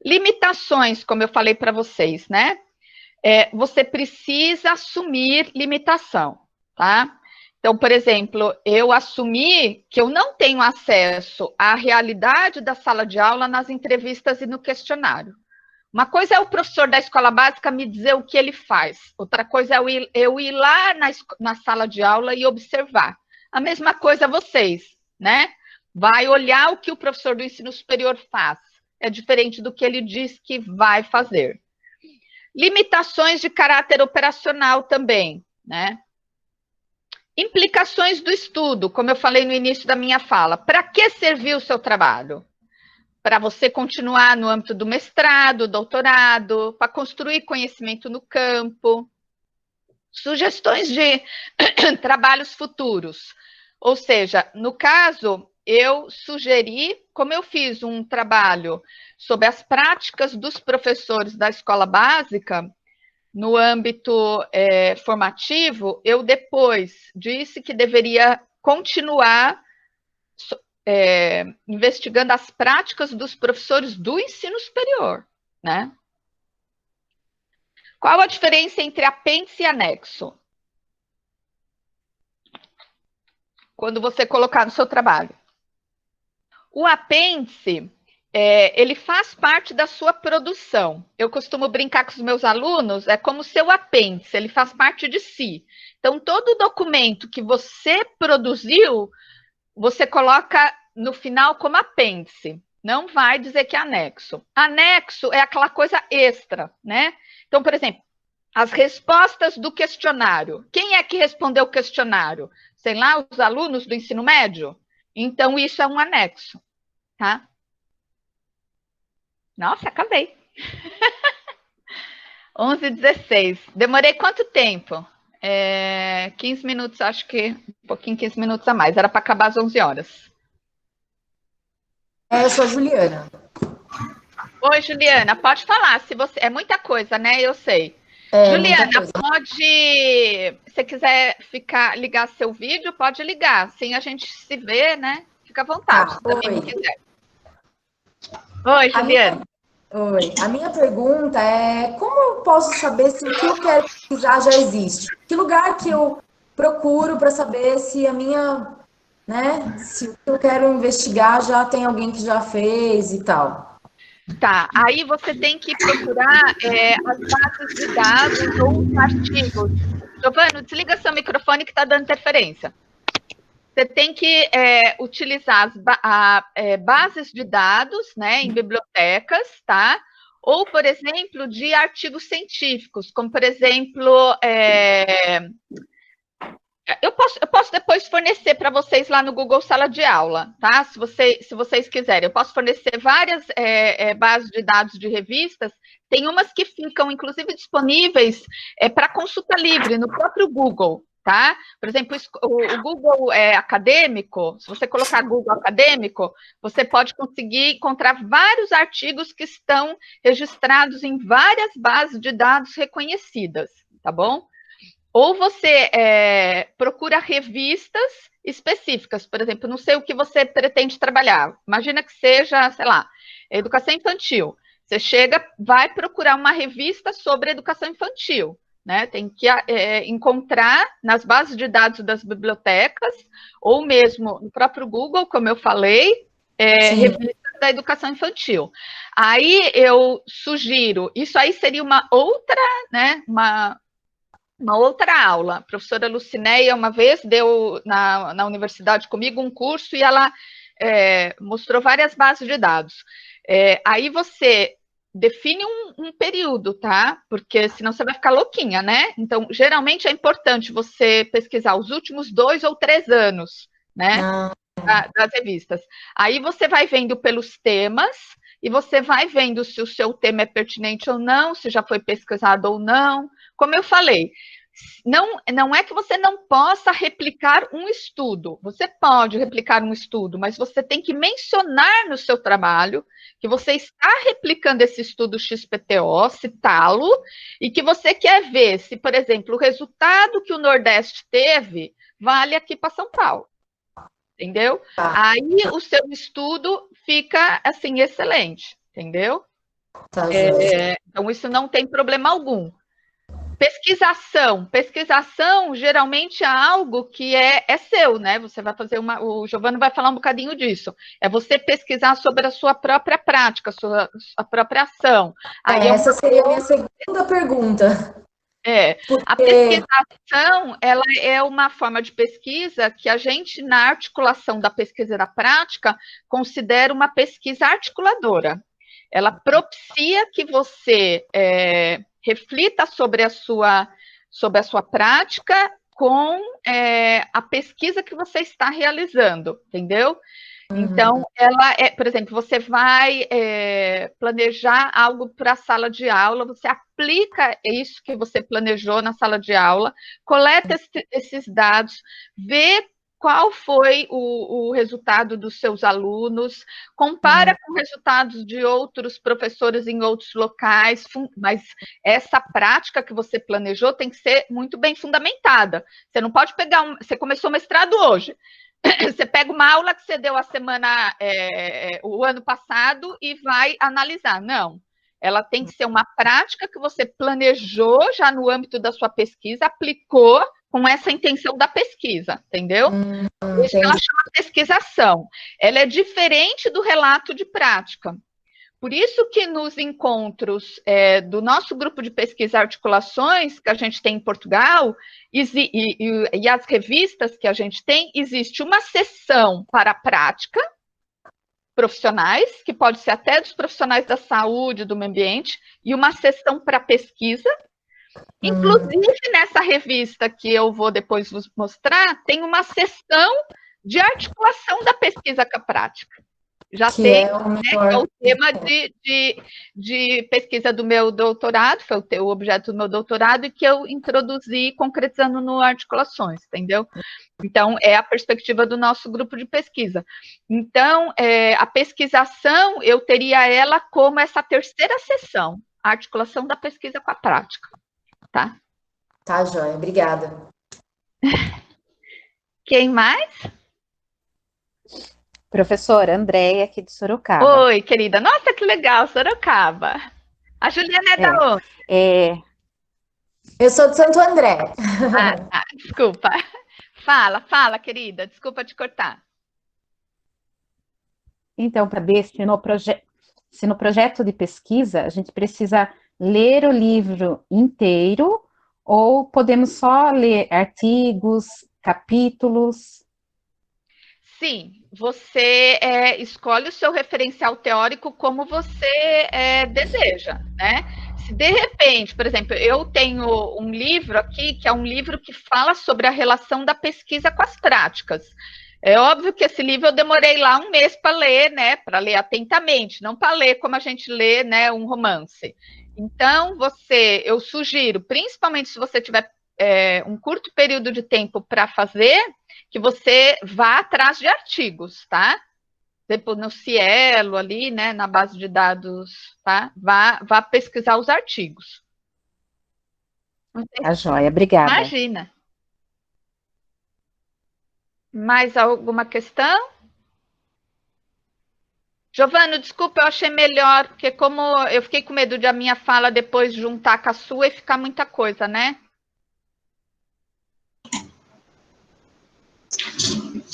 Limitações, como eu falei para vocês, né? Você precisa assumir limitação, tá? Então, por exemplo, eu assumi que eu não tenho acesso à realidade da sala de aula nas entrevistas e no questionário. Uma coisa é o professor da escola básica me dizer o que ele faz, outra coisa é eu ir lá na sala de aula e observar. A mesma coisa vocês, né? Vai olhar o que o professor do ensino superior faz. É diferente do que ele diz que vai fazer. Limitações de caráter operacional também, né? Implicações do estudo, como eu falei no início da minha fala. Para que serviu o seu trabalho? Para você continuar no âmbito do mestrado, doutorado, para construir conhecimento no campo. Sugestões de trabalhos futuros. Ou seja, no caso, eu sugeri, como eu fiz um trabalho sobre as práticas dos professores da escola básica, no âmbito formativo, eu depois disse que deveria continuar investigando as práticas dos professores do ensino superior, né? Qual a diferença entre apêndice e anexo? Quando você colocar no seu trabalho. O apêndice, ele faz parte da sua produção. Eu costumo brincar com os meus alunos, é como seu apêndice, ele faz parte de si. Então, todo documento que você produziu, você coloca no final como apêndice. Não vai dizer que é anexo. Anexo é aquela coisa extra, né? Então, por exemplo, as respostas do questionário. Quem é que respondeu o questionário? Sei lá, os alunos do ensino médio? Então, isso é um anexo, tá? Nossa, acabei. 11h16. Demorei quanto tempo? 15 minutos, acho que um pouquinho, 15 minutos a mais. Era para acabar às 11 horas. Eu sou a Juliana. Oi, Juliana, pode falar. Se você... É muita coisa, né? Eu sei. Juliana, pode... Se quiser ligar seu vídeo, pode ligar. Assim a gente se vê, né? Fica à vontade, se também não quiser. Oi, Juliana. Oi. A minha pergunta é: como eu posso saber se o que eu quero pesquisar já existe? Que lugar que eu procuro para saber se a minha, né? Se o que eu quero investigar já tem alguém que já fez e tal. Tá, aí você tem que procurar as bases de dados ou os artigos. Giovana, desliga seu microfone que está dando interferência. Você tem que utilizar bases de dados, né, em bibliotecas, tá? Ou, por exemplo, de artigos científicos, como, por exemplo, eu posso depois fornecer para vocês lá no Google Sala de Aula, tá? Se vocês quiserem. Eu posso fornecer várias bases de dados de revistas. Tem umas que ficam, inclusive, disponíveis para consulta livre no próprio Google, tá? Por exemplo, o Google acadêmico, se você colocar Google acadêmico, você pode conseguir encontrar vários artigos que estão registrados em várias bases de dados reconhecidas, tá bom? Ou você procura revistas específicas, por exemplo, não sei o que você pretende trabalhar, imagina que seja, sei lá, educação infantil. Você chega, vai procurar uma revista sobre educação infantil, né? Tem que encontrar nas bases de dados das bibliotecas, ou mesmo no próprio Google, como eu falei, revistas da educação infantil. Aí eu sugiro, isso aí seria uma outra, né? Uma outra aula. A professora Lucinéia, uma vez, deu na universidade comigo um curso e ela mostrou várias bases de dados. Aí você define um período, tá? Porque senão você vai ficar louquinha, né? Então, geralmente é importante você pesquisar os últimos 2 ou 3 anos, né? Das revistas. Aí você vai vendo pelos temas e você vai vendo se o seu tema é pertinente ou não, se já foi pesquisado ou não. Como eu falei, não é que você não possa replicar um estudo. Você pode replicar um estudo, mas você tem que mencionar no seu trabalho que você está replicando esse estudo XPTO, citá-lo, e que você quer ver se, por exemplo, o resultado que o Nordeste teve vale aqui para São Paulo. Entendeu? Aí o seu estudo fica, assim, excelente, entendeu? Então, isso não tem problema algum. Pesquisação geralmente é algo que é seu, né? Você vai fazer o Giovanni vai falar um bocadinho disso. É você pesquisar sobre a sua própria prática, a própria ação. Aí essa seria a minha segunda pergunta. A pesquisação, ela é uma forma de pesquisa que a gente, na articulação da pesquisa e da prática, considera uma pesquisa articuladora. Ela propicia que você reflita sobre a sua prática com a pesquisa que você está realizando, entendeu? Então, ela por exemplo, você vai planejar algo para a sala de aula, você aplica isso que você planejou na sala de aula, coleta esses dados, vê qual foi o resultado dos seus alunos, compara com resultados de outros professores em outros locais, mas essa prática que você planejou tem que ser muito bem fundamentada. Você não pode pegar você começou o mestrado hoje, você pega uma aula que você deu o ano passado e vai analisar. Não, ela tem que ser uma prática que você planejou já no âmbito da sua pesquisa, aplicou com essa intenção da pesquisa, entendeu? Isso ela chama pesquisação. Ela é diferente do relato de prática. Por isso que nos encontros do nosso grupo de pesquisa articulações, que a gente tem em Portugal, e as revistas que a gente tem, existe uma seção para a prática, profissionais, que pode ser até dos profissionais da saúde, do meio ambiente, e uma seção para pesquisa. Inclusive, nessa revista que eu vou depois vos mostrar, tem uma seção de articulação da pesquisa com a prática. Já que tem o tema de pesquisa do meu doutorado, foi o objeto do meu doutorado, e que eu introduzi concretizando no Articulações, entendeu? Então, é a perspectiva do nosso grupo de pesquisa. Então, a pesquisação, eu teria ela como essa terceira seção, a articulação da pesquisa com a prática, tá? Tá, joia, obrigada. Quem mais? Professora Andréia, aqui de Sorocaba. Oi, querida. Nossa, que legal, Sorocaba. A Juliana é da onde? Eu sou de Santo André. Desculpa. Fala, querida. Desculpa te cortar. Então, para ver se no projeto de pesquisa a gente precisa ler o livro inteiro ou podemos só ler artigos, capítulos? Sim, você escolhe o seu referencial teórico como você deseja, né? Se de repente, por exemplo, eu tenho um livro aqui, que é um livro que fala sobre a relação da pesquisa com as práticas. É óbvio que esse livro eu demorei lá um mês para ler, né? Para ler atentamente, não para ler como a gente lê, né? Um romance. Então, eu sugiro, principalmente se você estiver um curto período de tempo para fazer, que você vá atrás de artigos, tá? Tipo, no Cielo, ali, né, na base de dados, tá? Vá pesquisar os artigos. Tá joia, obrigada. Imagina. Mais alguma questão? Giovana, desculpa, eu achei melhor, porque como eu fiquei com medo de a minha fala depois juntar com a sua e ficar muita coisa, né?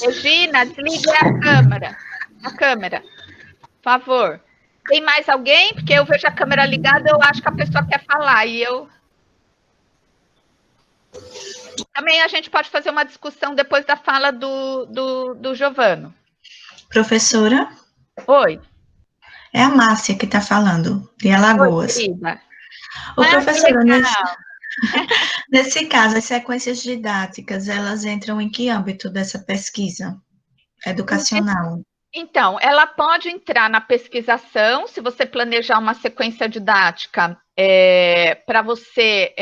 Regina, desligue a câmera. Por favor. Tem mais alguém? Porque eu vejo a câmera ligada, eu acho que a pessoa quer falar e eu... Também a gente pode fazer uma discussão depois da fala do Giovano. Professora? Oi. É a Márcia que está falando, de Alagoas. Oi, querida. Ô, professora, nesse caso, as sequências didáticas, elas entram em que âmbito dessa pesquisa educacional? Então, ela pode entrar na pesquisação, se você planejar uma sequência didática para você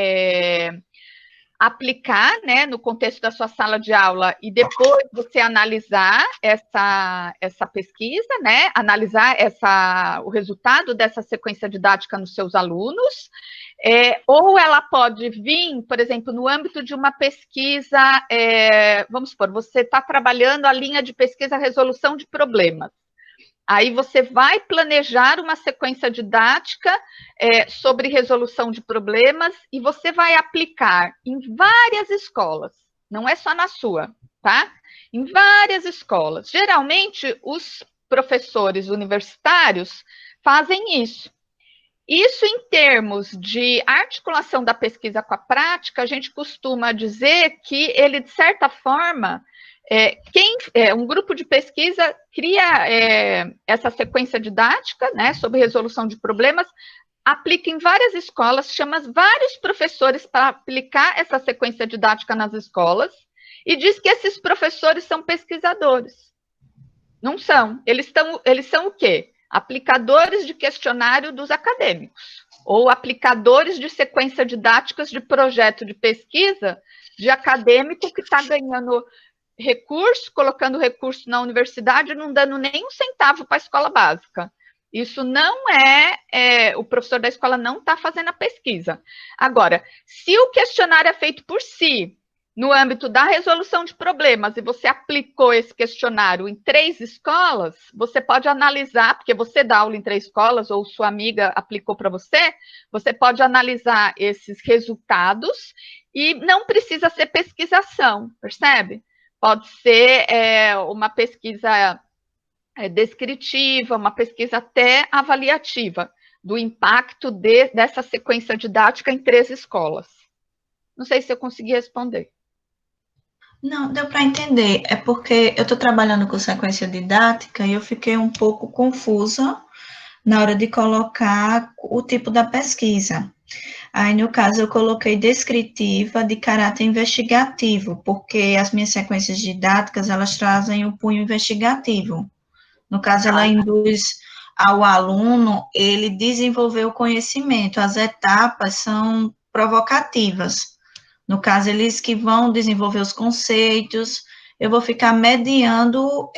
aplicar, né, no contexto da sua sala de aula e depois você analisar essa pesquisa, né, analisar o resultado dessa sequência didática nos seus alunos, ou ela pode vir, por exemplo, no âmbito de uma pesquisa, vamos supor, você está trabalhando a linha de pesquisa resolução de problemas. Aí você vai planejar uma sequência didática sobre resolução de problemas e você vai aplicar em várias escolas, não é só na sua, tá? Em várias escolas. Geralmente, os professores universitários fazem isso. Isso em termos de articulação da pesquisa com a prática, a gente costuma dizer que ele, de certa forma... um grupo de pesquisa cria essa sequência didática, né, sobre resolução de problemas, aplica em várias escolas, chama vários professores para aplicar essa sequência didática nas escolas, e diz que esses professores são pesquisadores. Não são. Eles são o quê? Aplicadores de questionário dos acadêmicos, ou aplicadores de sequência didáticas de projeto de pesquisa de acadêmico que está ganhando recurso, colocando recurso na universidade, não dando nem um centavo para a escola básica. Isso não o professor da escola não está fazendo a pesquisa. Agora, se o questionário é feito por si, no âmbito da resolução de problemas, e você aplicou esse questionário em 3 escolas, você pode analisar, porque você dá aula em 3 escolas, ou sua amiga aplicou para você pode analisar esses resultados, e não precisa ser pesquisação, percebe? Pode ser uma pesquisa descritiva, uma pesquisa até avaliativa do impacto dessa sequência didática em 3 escolas. Não sei se eu consegui responder. Não, deu para entender. É porque eu estou trabalhando com sequência didática e eu fiquei um pouco confusa na hora de colocar o tipo da pesquisa. Aí, no caso, eu coloquei descritiva de caráter investigativo, porque as minhas sequências didáticas, elas trazem o cunho investigativo. No caso, ela induz ao aluno, ele desenvolver o conhecimento. As etapas são provocativas. No caso, eles que vão desenvolver os conceitos, eu vou ficar mediando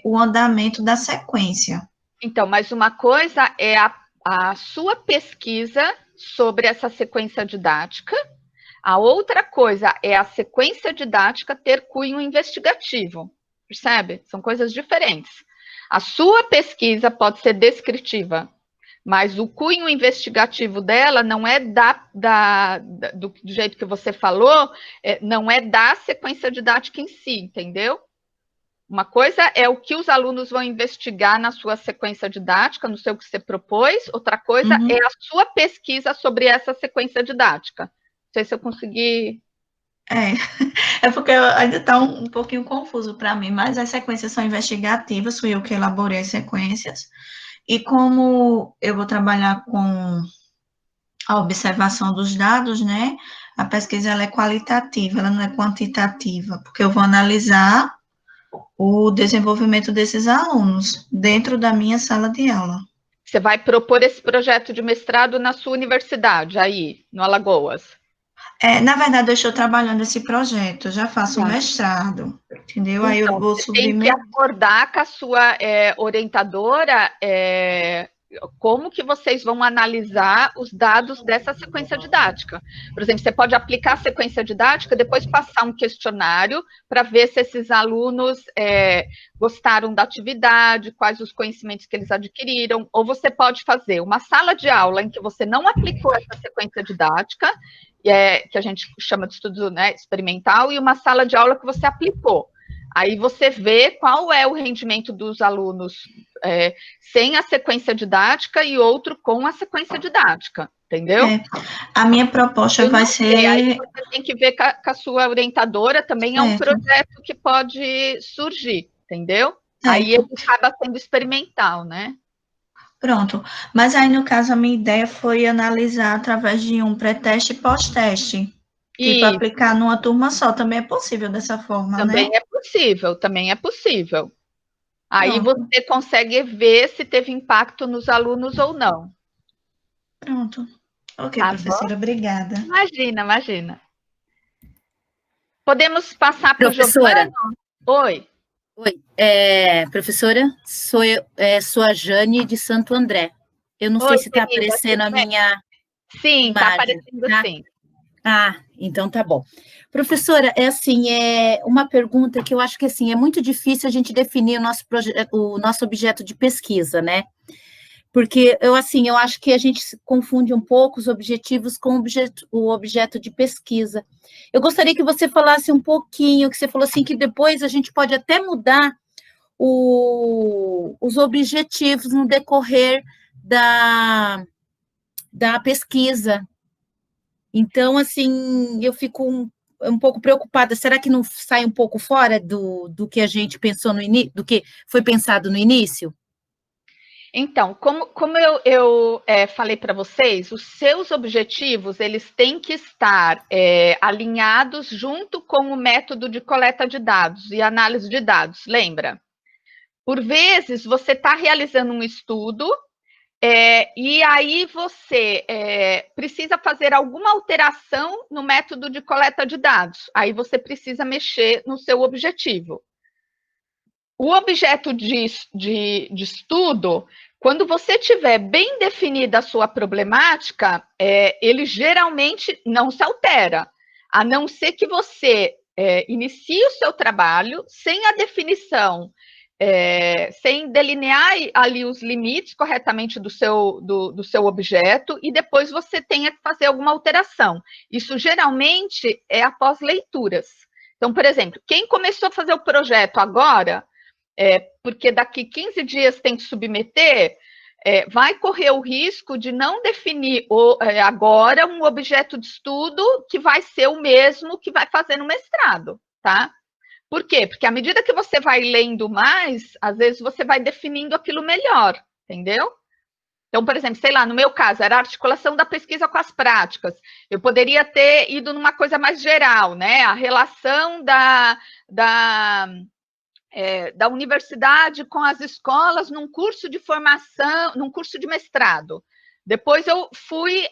o andamento da sequência. Então, mas uma coisa é a sua pesquisa sobre essa sequência didática, a outra coisa é a sequência didática ter cunho investigativo, percebe? São coisas diferentes. A sua pesquisa pode ser descritiva, mas o cunho investigativo dela não é do jeito que você falou, não é da sequência didática em si, entendeu? Uma coisa é o que os alunos vão investigar na sua sequência didática, no seu que você propôs, outra coisa é a sua pesquisa sobre essa sequência didática. Não sei se eu consegui... É porque ainda está um pouquinho confuso para mim, mas as sequências são investigativas, fui eu que elaborei as sequências, e como eu vou trabalhar com a observação dos dados, né, a pesquisa ela é qualitativa, ela não é quantitativa, porque eu vou analisar o desenvolvimento desses alunos dentro da minha sala de aula. Você vai propor esse projeto de mestrado na sua universidade, aí, no Alagoas? Na verdade, eu estou trabalhando esse projeto, já faço um mestrado, entendeu? Aí eu Então, vou você tem que submeter. acordar com a sua orientadora como que vocês vão analisar os dados dessa sequência didática. Por exemplo, você pode aplicar a sequência didática, depois passar um questionário para ver se esses alunos gostaram da atividade, quais os conhecimentos que eles adquiriram, ou você pode fazer uma sala de aula em que você não aplicou essa sequência didática, que a gente chama de estudo, né, experimental, e uma sala de aula que você aplicou. Aí você vê qual é o rendimento dos alunos sem a sequência didática e outro com a sequência didática, entendeu? A minha proposta vai ser... Aí você tem que ver com a sua orientadora, também é um projeto que pode surgir, entendeu? Aí ele acaba sendo experimental, né? Pronto. Mas aí, no caso, a minha ideia foi analisar através de um pré-teste e pós-teste. Tipo, aplicar numa turma só. Também é possível dessa forma, também né? é possível, também é possível. Aí você consegue ver se teve impacto nos alunos ou não. Pronto. Ok, Tá professora, bom? Obrigada. Imagina, imagina. Podemos passar para o Professora. Giovano? Oi. Oi, professora, sou a Jane de Santo André. Eu não sei se está aparecendo a minha Sim, está aparecendo sim. Ah, então tá bom. Professora, é uma pergunta que eu acho que assim, é muito difícil a gente definir o nosso objeto de pesquisa, né? Porque eu acho que a gente confunde um pouco os objetivos com o objeto de pesquisa. Eu gostaria que você falasse um pouquinho, que você falou assim, que depois a gente pode até mudar os objetivos no decorrer da pesquisa. Então, assim, eu fico um pouco preocupada. Será que não sai um pouco fora do que a gente pensou no início, do que foi pensado no início? Então, como eu falei para vocês, os seus objetivos, eles têm que estar alinhados junto com o método de coleta de dados e análise de dados, lembra? Por vezes, você está realizando um estudo e aí você precisa fazer alguma alteração no método de coleta de dados. Aí você precisa mexer no seu objetivo. O objeto de estudo, quando você tiver bem definida a sua problemática, ele geralmente não se altera, a não ser que você inicie o seu trabalho sem a definição, sem delinear ali os limites corretamente do seu objeto, e depois você tenha que fazer alguma alteração. Isso geralmente é após leituras. Então, por exemplo, quem começou a fazer o projeto agora, porque daqui 15 dias tem que submeter, vai correr o risco de não definir agora um objeto de estudo que vai ser o mesmo que vai fazer no mestrado, tá? Por quê? Porque à medida que você vai lendo mais, às vezes você vai definindo aquilo melhor, entendeu? Então, por exemplo, sei lá, no meu caso, era a articulação da pesquisa com as práticas. Eu poderia ter ido numa coisa mais geral, né? A relação da universidade com as escolas num curso de formação, num curso de mestrado. Depois eu fui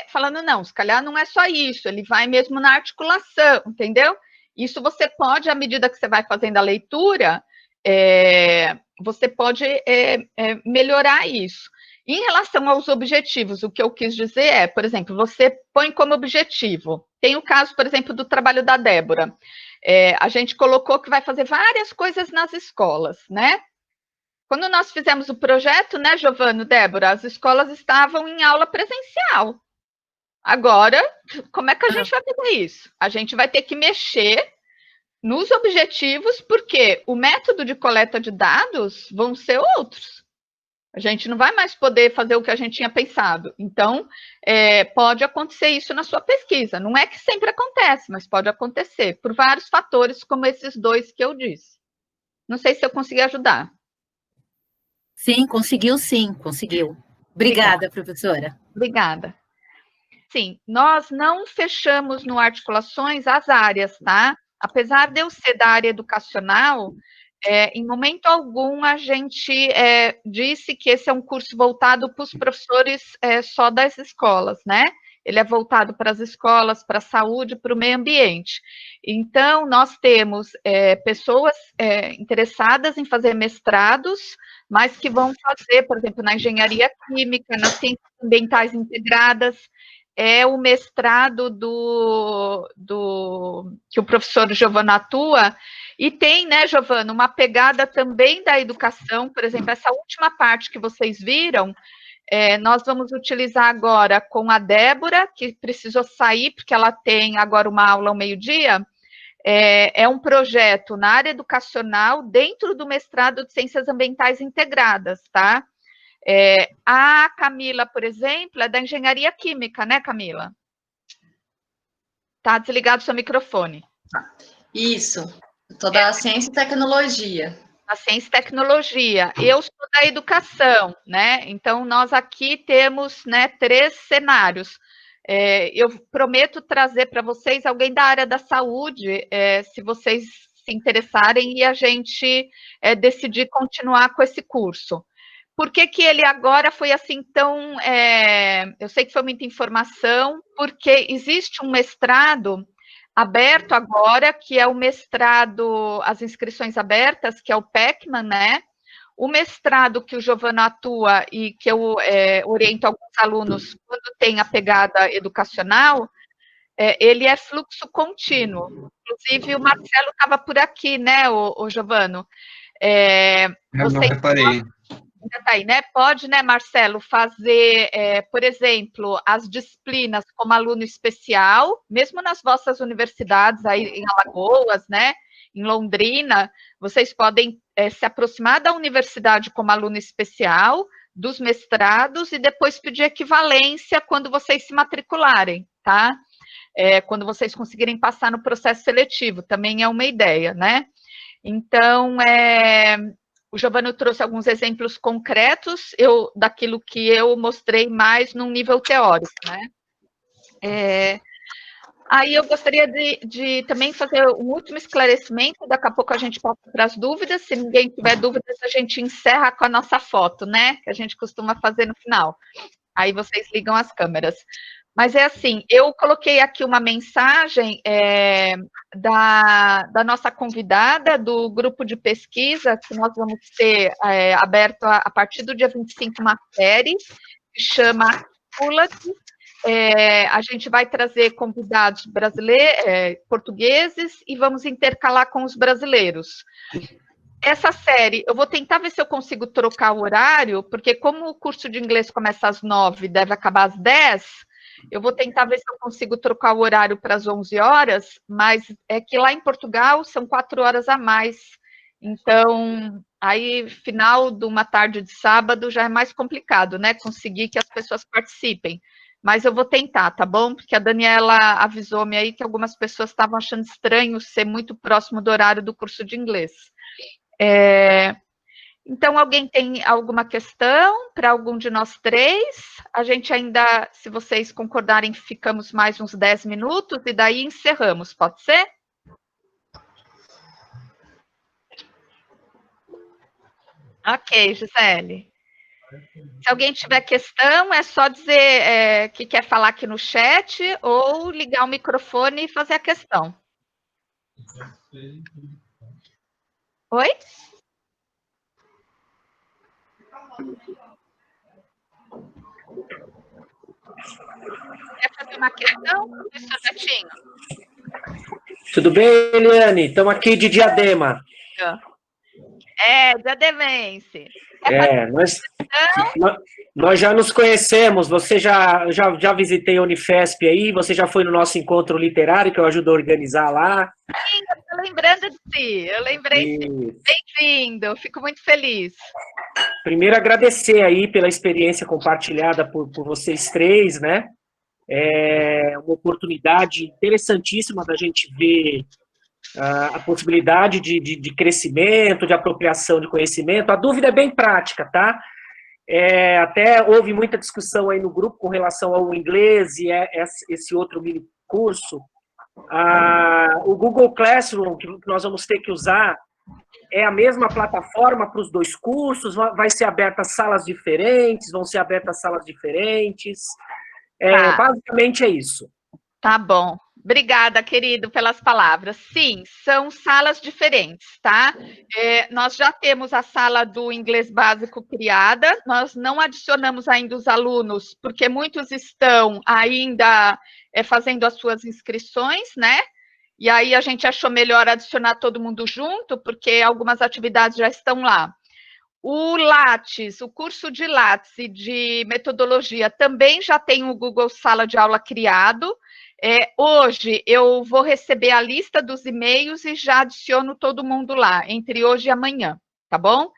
falando, não, se calhar não é só isso, ele vai mesmo na articulação, entendeu? Isso você pode, à medida que você vai fazendo a leitura, você pode melhorar isso. Em relação aos objetivos, o que eu quis dizer por exemplo, você põe como objetivo, tem o caso, por exemplo, do trabalho da Débora, a gente colocou que vai fazer várias coisas nas escolas, né? Quando nós fizemos o projeto, né, Giovano, Débora, as escolas estavam em aula presencial. Agora, como é que a gente vai fazer isso? A gente vai ter que mexer nos objetivos, porque o método de coleta de dados vão ser outros. A gente não vai mais poder fazer o que a gente tinha pensado. Então, pode acontecer isso na sua pesquisa. Não é que sempre acontece, mas pode acontecer, por vários fatores, como esses dois que eu disse. Não sei se eu consegui ajudar. Sim, conseguiu sim, conseguiu. Obrigada, professora. Obrigada. Sim, nós não fechamos no Articulações as áreas, tá? Apesar de eu ser da área educacional, em momento algum a gente disse que esse é um curso voltado para os professores só das escolas, né? ele é voltado para as escolas, para a saúde, para o meio ambiente. Então, nós temos pessoas interessadas em fazer mestrados, mas que vão fazer, por exemplo, na engenharia química, nas ciências ambientais integradas, é o mestrado que o professor Giovano atua, e tem, né, Giovano, uma pegada também da educação, por exemplo, essa última parte que vocês viram, nós vamos utilizar agora com a Débora, que precisou sair, porque ela tem agora uma aula ao meio-dia, é um projeto na área educacional dentro do mestrado de Ciências Ambientais Integradas, tá? A Camila, por exemplo, é da Engenharia Química, né, Camila? Tá desligado o seu microfone. Isso, toda a ciência e tecnologia. A ciência e tecnologia. Eu sou da educação, né? Então, nós aqui temos, né, 3 cenários. Eu prometo trazer para vocês alguém da área da saúde, se vocês se interessarem e a gente decidir continuar com esse curso. Por que que ele agora foi assim tão... eu sei que foi muita informação, porque existe um mestrado aberto agora, que é o mestrado, as inscrições abertas, que é o PECMAN, né? O mestrado que o Giovano atua e que eu oriento alguns alunos quando tem a pegada educacional, ele é fluxo contínuo. Inclusive, o Marcelo estava por aqui, né, o Giovano? Eu não reparei. Ainda tá aí, né? Pode, né, Marcelo, fazer, por exemplo, as disciplinas como aluno especial, mesmo nas vossas universidades aí em Alagoas, né, em Londrina, vocês podem se aproximar da universidade como aluno especial, dos mestrados, e depois pedir equivalência quando vocês se matricularem, tá? Quando vocês conseguirem passar no processo seletivo, também é uma ideia, né? Então, o Giovano trouxe alguns exemplos concretos daquilo que eu mostrei mais num nível teórico, né? Aí eu gostaria de também fazer um último esclarecimento, daqui a pouco a gente passa para as dúvidas, se ninguém tiver dúvidas, a gente encerra com a nossa foto, né? Que a gente costuma fazer no final. Aí vocês ligam as câmeras. Mas é assim, eu coloquei aqui uma mensagem da nossa convidada, do grupo de pesquisa, que nós vamos ter aberto a partir do dia 25 uma série, que chama Articula-te. A gente vai trazer convidados brasileiros, portugueses, e vamos intercalar com os brasileiros. Essa série, eu vou tentar ver se eu consigo trocar o horário, porque como o curso de inglês começa às 9h, deve acabar às 10h, eu vou tentar ver se eu consigo trocar o horário para as 11 horas, mas é que lá em Portugal são 4 horas a mais. Então, aí, final de uma tarde de sábado já é mais complicado, né? Conseguir que as pessoas participem. Mas eu vou tentar, tá bom? Porque a Daniela avisou-me aí que algumas pessoas estavam achando estranho ser muito próximo do horário do curso de inglês. Então, alguém tem alguma questão para algum de nós 3? A gente ainda, se vocês concordarem, ficamos mais uns 10 minutos e daí encerramos, pode ser? Ok, Gisele. Se alguém tiver questão, é só dizer que quer falar aqui no chat ou ligar o microfone e fazer a questão. Oi? Quer fazer uma questão, professor Betinho? Tudo bem, Eliane? Estamos aqui de Diadema. Diademense. Nós já nos conhecemos, você já visitei a Unifesp aí, você já foi no nosso encontro literário, que eu ajudo a organizar lá. Sim, eu estou lembrando de si, eu lembrei de si. Bem-vindo, fico muito feliz. Primeiro, agradecer aí pela experiência compartilhada por vocês 3, né? É uma oportunidade interessantíssima da gente ver a possibilidade de crescimento, de apropriação de conhecimento. A dúvida é bem prática, tá? Até houve muita discussão aí no grupo com relação ao inglês e esse outro mini curso. O Google Classroom, que nós vamos ter que usar, é a mesma plataforma para os 2 cursos? Vai ser aberta salas diferentes? Vão ser abertas salas diferentes? Tá. Basicamente é isso. Tá bom. Obrigada, querido, pelas palavras. Sim, são salas diferentes, tá? Nós já temos a sala do inglês básico criada, nós não adicionamos ainda os alunos, porque muitos estão ainda fazendo as suas inscrições, né? E aí a gente achou melhor adicionar todo mundo junto, porque algumas atividades já estão lá. O Lattes, o curso de Lattes e de metodologia também já tem o Google Sala de Aula criado. Hoje eu vou receber a lista dos e-mails e já adiciono todo mundo lá, entre hoje e amanhã, tá bom?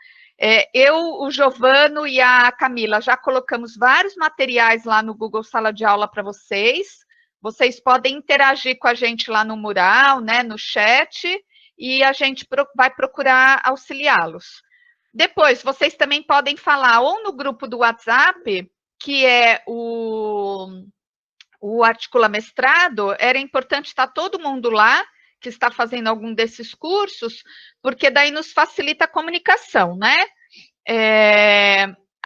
Eu, o Giovano e a Camila já colocamos vários materiais lá no Google Sala de Aula para vocês. Vocês podem interagir com a gente lá no mural, né, no chat, e a gente vai procurar auxiliá-los. Depois, vocês também podem falar ou no grupo do WhatsApp, que é o Articula Mestrado, era importante estar todo mundo lá, que está fazendo algum desses cursos, porque daí nos facilita a comunicação, né?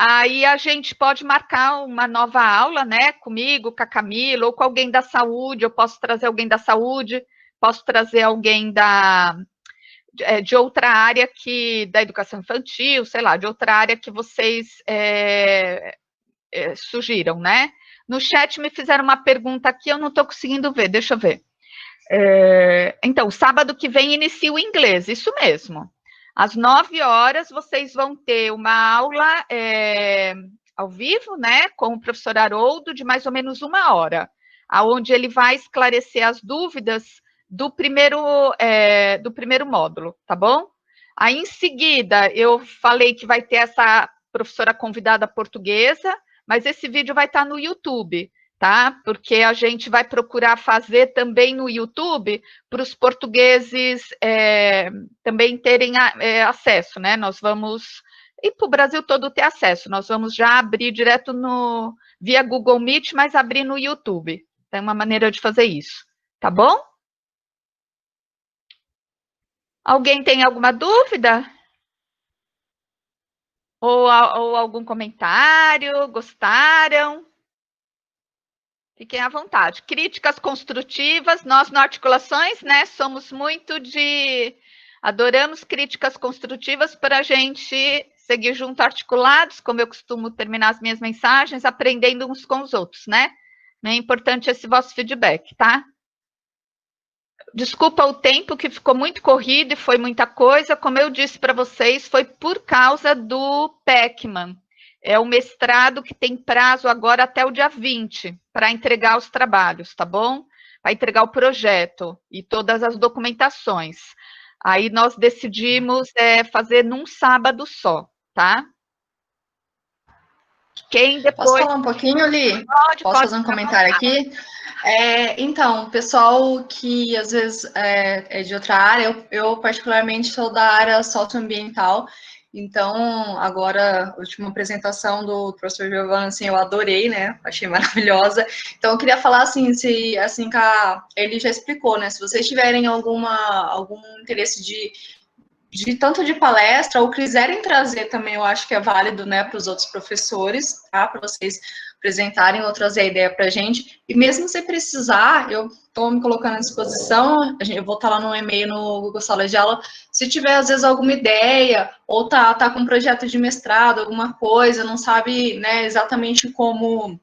Aí a gente pode marcar uma nova aula, né? Comigo, com a Camila, ou com alguém da saúde, eu posso trazer alguém da saúde, posso trazer alguém de outra área da educação infantil, sei lá, de outra área que vocês sugiram, né? No chat me fizeram uma pergunta aqui, eu não estou conseguindo ver, deixa eu ver. Então, sábado que vem inicia o inglês, isso mesmo. Às 9 horas vocês vão ter uma aula ao vivo, né, com o professor Haroldo, de mais ou menos 1 hora, onde ele vai esclarecer as dúvidas do primeiro módulo, tá bom? Aí, em seguida, eu falei que vai ter essa professora convidada portuguesa, mas esse vídeo vai estar no YouTube, tá? Porque a gente vai procurar fazer também no YouTube para os portugueses também terem acesso, né? Nós vamos, e para o Brasil todo ter acesso, nós vamos já abrir direto via Google Meet, mas abrir no YouTube. Tem uma maneira de fazer isso, tá bom? Alguém tem alguma dúvida? Ou algum comentário? Gostaram? Fiquem à vontade. Críticas construtivas, nós no Articulações, né, somos muito adoramos críticas construtivas para a gente seguir junto articulados, como eu costumo terminar as minhas mensagens, aprendendo uns com os outros, né? É importante esse vosso feedback, tá? Desculpa o tempo que ficou muito corrido e foi muita coisa. Como eu disse para vocês, foi por causa do Pecman. É o mestrado que tem prazo agora até o dia 20 para entregar os trabalhos, tá bom? Para entregar o projeto e todas as documentações. Aí nós decidimos fazer num sábado só, tá? Quem depois... Posso falar um pouquinho, Li? Posso fazer um comentário aqui? Então, pessoal que às vezes é de outra área, eu particularmente sou da área socioambiental, então, agora, a última apresentação do professor Giovano, assim, eu adorei, né, achei maravilhosa. Então, eu queria falar, assim, ele já explicou, né, se vocês tiverem algum interesse tanto de palestra, ou quiserem trazer também, eu acho que é válido, né, para os outros professores, tá, para vocês apresentarem ou trazer a ideia para a gente, e mesmo se precisar, eu estou me colocando à disposição, eu vou estar lá no e-mail no Google Sala de Aula, se tiver, às vezes, alguma ideia, ou tá com um projeto de mestrado, alguma coisa, não sabe, né, exatamente como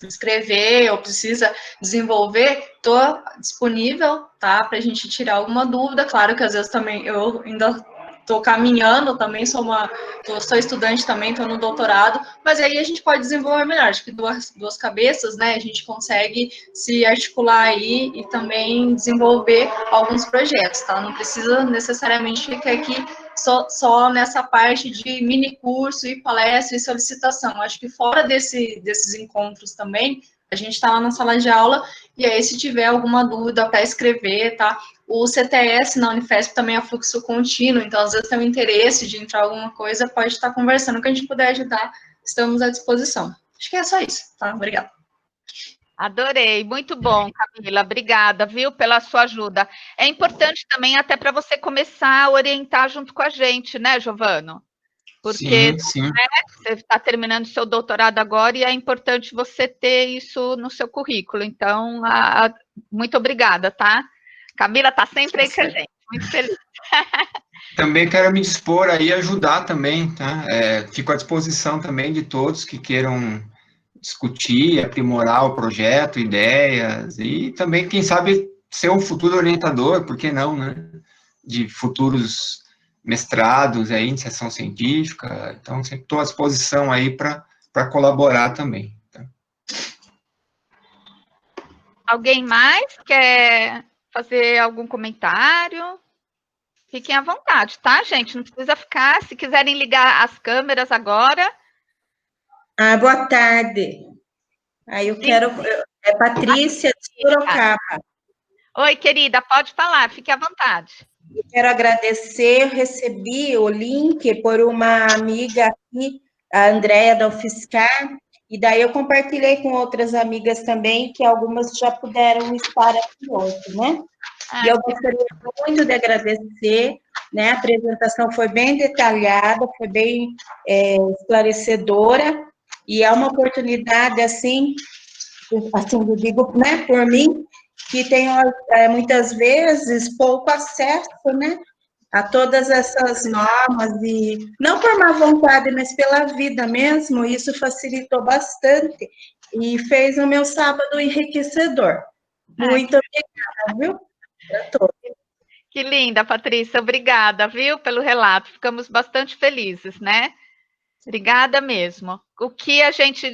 escrever, ou precisa desenvolver, estou disponível, tá, para a gente tirar alguma dúvida, claro que às vezes também eu ainda estou caminhando, também sou estudante também, estou no doutorado, mas aí a gente pode desenvolver melhor, acho que duas cabeças, né, a gente consegue se articular aí e também desenvolver alguns projetos, tá, não precisa necessariamente ficar aqui só nessa parte de mini curso e palestra e solicitação. Acho que fora desses encontros também, a gente está lá na sala de aula, e aí se tiver alguma dúvida para escrever, tá? O CTS na Unifesp também é fluxo contínuo, então às vezes tem o interesse de entrar alguma coisa, pode estar conversando, que a gente puder ajudar, estamos à disposição. Acho que é só isso, tá? Obrigada. Adorei, muito bom, Camila, obrigada, viu, pela sua ajuda. É importante também até para você começar a orientar junto com a gente, né, Giovano? Porque sim. Né, você está terminando seu doutorado agora e é importante você ter isso no seu currículo. Então, muito obrigada, tá? Camila está sempre aí com a gente, muito feliz. Também quero me dispor aí a ajudar também, tá? Fico à disposição também de todos que queiram discutir, aprimorar o projeto, ideias, e também, quem sabe, ser um futuro orientador, por que não, né? De futuros mestrados aí, iniciação científica, então sempre estou à disposição aí para colaborar também. Tá? Alguém mais quer fazer algum comentário? Fiquem à vontade, tá, gente? Não precisa ficar, se quiserem ligar as câmeras agora. Boa tarde. Aí eu quero... É Patrícia de Sorocaba. Oi, querida, pode falar, fique à vontade. Eu quero agradecer, eu recebi o link por uma amiga aqui, a Andréia da UFSCar, e daí eu compartilhei com outras amigas também, que algumas já puderam estar aqui hoje, né? E eu gostaria muito de agradecer, né? A apresentação foi bem detalhada, foi bem esclarecedora, e é uma oportunidade, assim, eu digo, né, por mim, que tenho muitas vezes pouco acesso, né, a todas essas normas, e não por má vontade, mas pela vida mesmo, isso facilitou bastante e fez o meu sábado enriquecedor. Muito obrigada, viu? Que linda, Patrícia, obrigada, viu, pelo relato, ficamos bastante felizes, né? Obrigada mesmo. O que a gente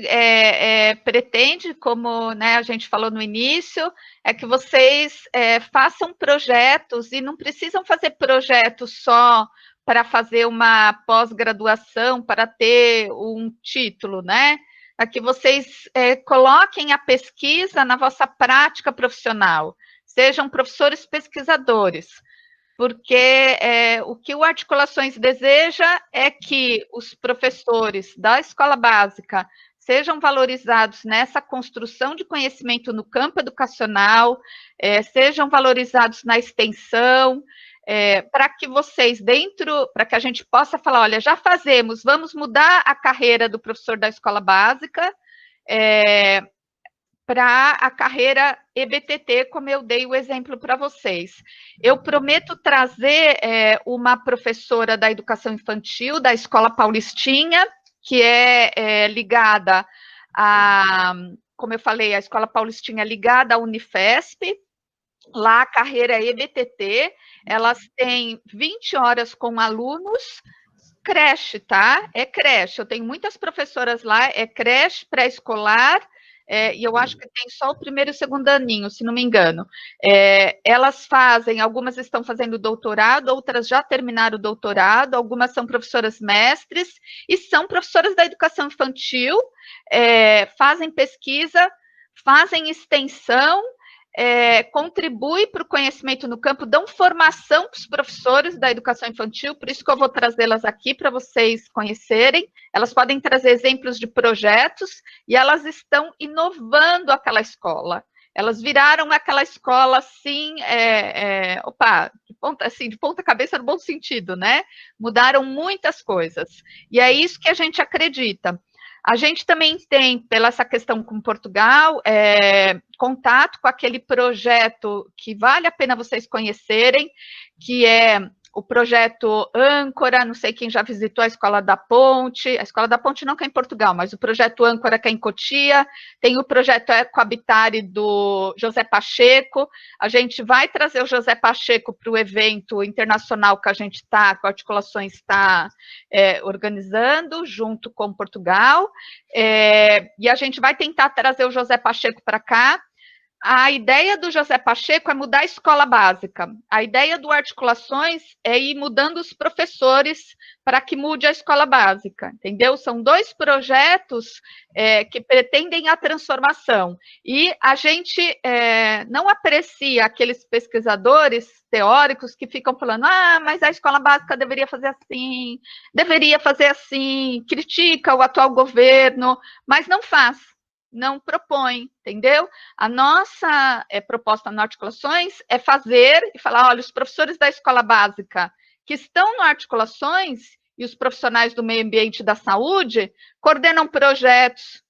pretende, como, né, a gente falou no início, é que vocês façam projetos, e não precisam fazer projetos só para fazer uma pós-graduação, para ter um título, né? É que vocês coloquem a pesquisa na vossa prática profissional, sejam professores pesquisadores, porque o que o Articulações deseja é que os professores da escola básica sejam valorizados nessa construção de conhecimento no campo educacional, sejam valorizados na extensão, para que vocês para que a gente possa falar, olha, já fazemos, vamos mudar a carreira do professor da escola básica, para a carreira EBTT, como eu dei o exemplo para vocês. Eu prometo trazer uma professora da educação infantil, da Escola Paulistinha, que é ligada como eu falei, a Escola Paulistinha é ligada à Unifesp. Lá a carreira é EBTT, elas têm 20 horas com alunos, creche, tá? É creche, eu tenho muitas professoras lá, é creche, pré-escolar, e eu acho que tem só o primeiro e o segundo aninho, se não me engano. Elas algumas estão fazendo doutorado, outras já terminaram o doutorado, algumas são professoras mestres, e são professoras da educação infantil, fazem pesquisa, fazem extensão, contribui para o conhecimento no campo, dão formação para os professores da educação infantil, por isso que eu vou trazê-las aqui para vocês conhecerem. Elas podem trazer exemplos de projetos, e elas estão inovando aquela escola. Elas viraram aquela escola, assim, de ponta cabeça no bom sentido, né? Mudaram muitas coisas. E é isso que a gente acredita. A gente também tem, pela essa questão com Portugal, contato com aquele projeto que vale a pena vocês conhecerem, que é o projeto Âncora, não sei quem já visitou a Escola da Ponte não que é em Portugal, mas o projeto Âncora que é em Cotia, tem o projeto Ecohabitare do José Pacheco, a gente vai trazer o José Pacheco para o evento internacional que a gente que a Articulações está organizando, junto com Portugal, e a gente vai tentar trazer o José Pacheco para cá. A ideia do José Pacheco é mudar a escola básica. A ideia do Articulações é ir mudando os professores para que mude a escola básica, entendeu? São dois projetos que pretendem a transformação. E a gente não aprecia aqueles pesquisadores teóricos que ficam falando, mas a escola básica deveria fazer assim, critica o atual governo, mas não faz. Não propõe, entendeu? A nossa proposta no Articulações é fazer e falar, olha, os professores da escola básica que estão no Articulações, e os profissionais do meio ambiente e da saúde coordenam projetos,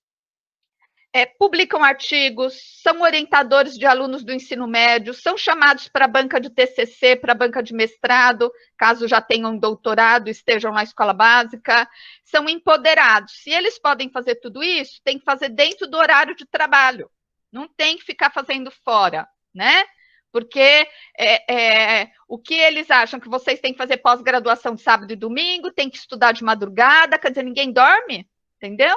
publicam artigos, são orientadores de alunos do ensino médio, são chamados para a banca de TCC, para a banca de mestrado, caso já tenham doutorado, estejam na escola básica, são empoderados. Se eles podem fazer tudo isso, tem que fazer dentro do horário de trabalho, não tem que ficar fazendo fora, né? Porque o que eles acham que vocês têm que fazer pós-graduação de sábado e domingo, tem que estudar de madrugada, quer dizer, ninguém dorme, entendeu?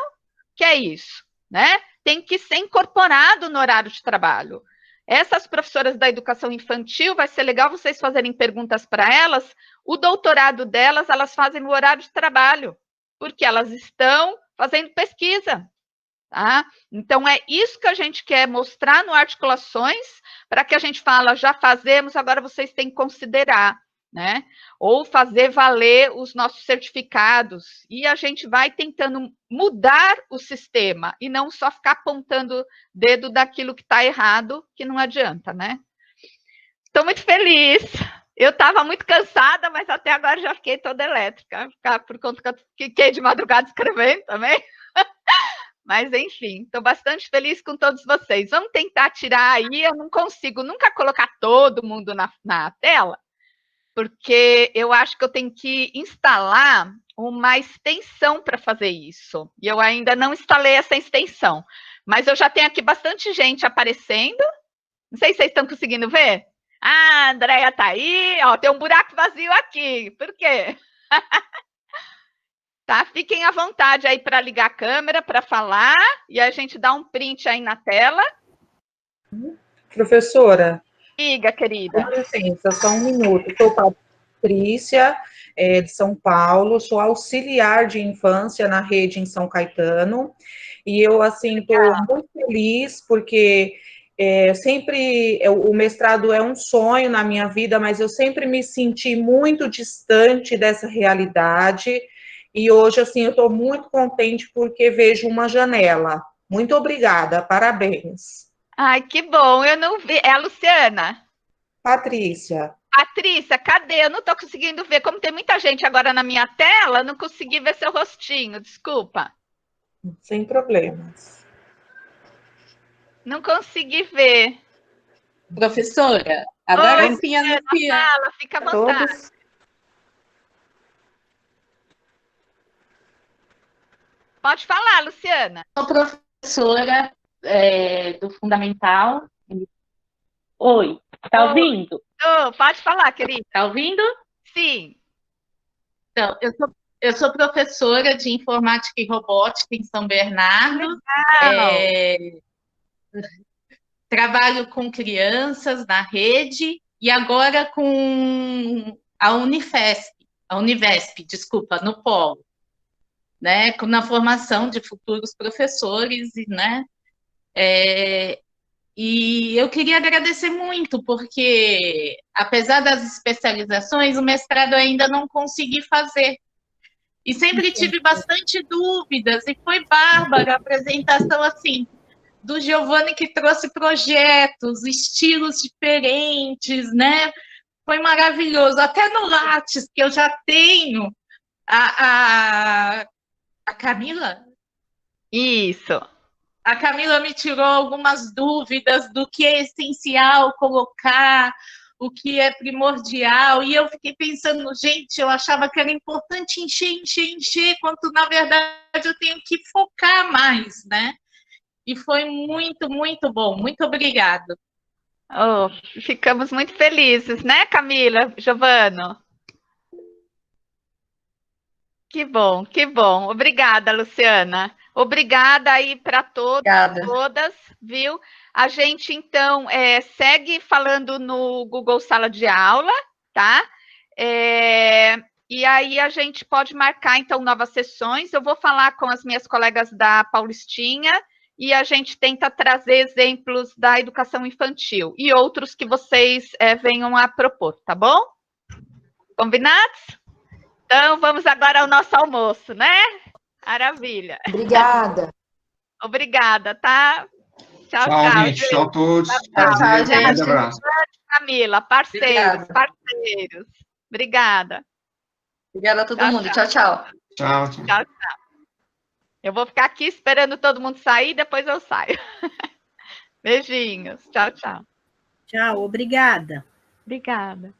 Que é isso, né? Tem que ser incorporado no horário de trabalho. Essas professoras da educação infantil, vai ser legal vocês fazerem perguntas para elas, o doutorado delas, elas fazem no horário de trabalho, porque elas estão fazendo pesquisa. Tá? Então, é isso que a gente quer mostrar no Articulações, para que a gente fala, já fazemos, agora vocês têm que considerar, né? Ou fazer valer os nossos certificados, e a gente vai tentando mudar o sistema, e não só ficar apontando dedo daquilo que está errado, que não adianta, né? Estou muito feliz. Eu estava muito cansada, mas até agora já fiquei toda elétrica, por conta que eu fiquei de madrugada escrevendo também. Mas, enfim, estou bastante feliz com todos vocês. Vamos tentar tirar aí, eu não consigo nunca colocar todo mundo na tela, porque eu acho que eu tenho que instalar uma extensão para fazer isso. E eu ainda não instalei essa extensão. Mas eu já tenho aqui bastante gente aparecendo. Não sei se vocês estão conseguindo ver. Ah, a Andréia está aí. Ó, tem um buraco vazio aqui. Por quê? Tá? Fiquem à vontade aí para ligar a câmera, para falar, e a gente dá um print aí na tela. Professora. Diga, querida. Com licença, só um minuto. Sou Patrícia, de São Paulo, sou auxiliar de infância na rede em São Caetano, e eu, assim, estou muito feliz, porque o mestrado é um sonho na minha vida, mas eu sempre me senti muito distante dessa realidade, e hoje, assim, eu estou muito contente porque vejo uma janela. Muito obrigada, parabéns. Ai, que bom, eu não vi. É a Luciana? Patrícia. Patrícia, cadê? Eu não estou conseguindo ver. Como tem muita gente agora na minha tela, não consegui ver seu rostinho, desculpa. Sem problemas. Não consegui ver. Professora, agora sim a Luciana. Fala, fica à vontade. Todos. Pode falar, Luciana. Sou professora do Fundamental. Oi, tá ouvindo? Pode falar, querida. Tá ouvindo? Sim. Então, eu sou professora de Informática e Robótica em São Bernardo. Trabalho com crianças na rede e agora com a Univesp, desculpa, no Polo. Né, na formação de futuros professores, né, e eu queria agradecer muito, porque, apesar das especializações, o mestrado ainda não consegui fazer, e sempre tive bastante dúvidas, e foi bárbara a apresentação, assim, do Giovanni, que trouxe projetos, estilos diferentes, né, foi maravilhoso, até no Lattes, que eu já tenho, a Camila? Isso. A Camila me tirou algumas dúvidas do que é essencial colocar, o que é primordial, e eu fiquei pensando, gente, eu achava que era importante encher, quanto, na verdade, eu tenho que focar mais, né? E foi muito, muito bom. Muito obrigada. Oh, ficamos muito felizes, né, Camila, Giovano? Que bom, que bom. Obrigada, Luciana. Obrigada aí para todos e todas, viu? A gente, então, segue falando no Google Sala de Aula, tá? E aí a gente pode marcar, então, novas sessões. Eu vou falar com as minhas colegas da Paulistinha e a gente tenta trazer exemplos da educação infantil e outros que vocês venham a propor, tá bom? Combinados? Então, vamos agora ao nosso almoço, né? Maravilha. Obrigada. Obrigada, tá? Tchau, gente. Tchau a todos. Tchau, gente. Um abraço. Camila, parceiros. Obrigada. Obrigada a todo mundo. Tchau, tchau. Tchau. Tchau, tchau. Eu vou ficar aqui esperando todo mundo sair, depois eu saio. Beijinhos. Tchau, tchau. Tchau, obrigada. Obrigada.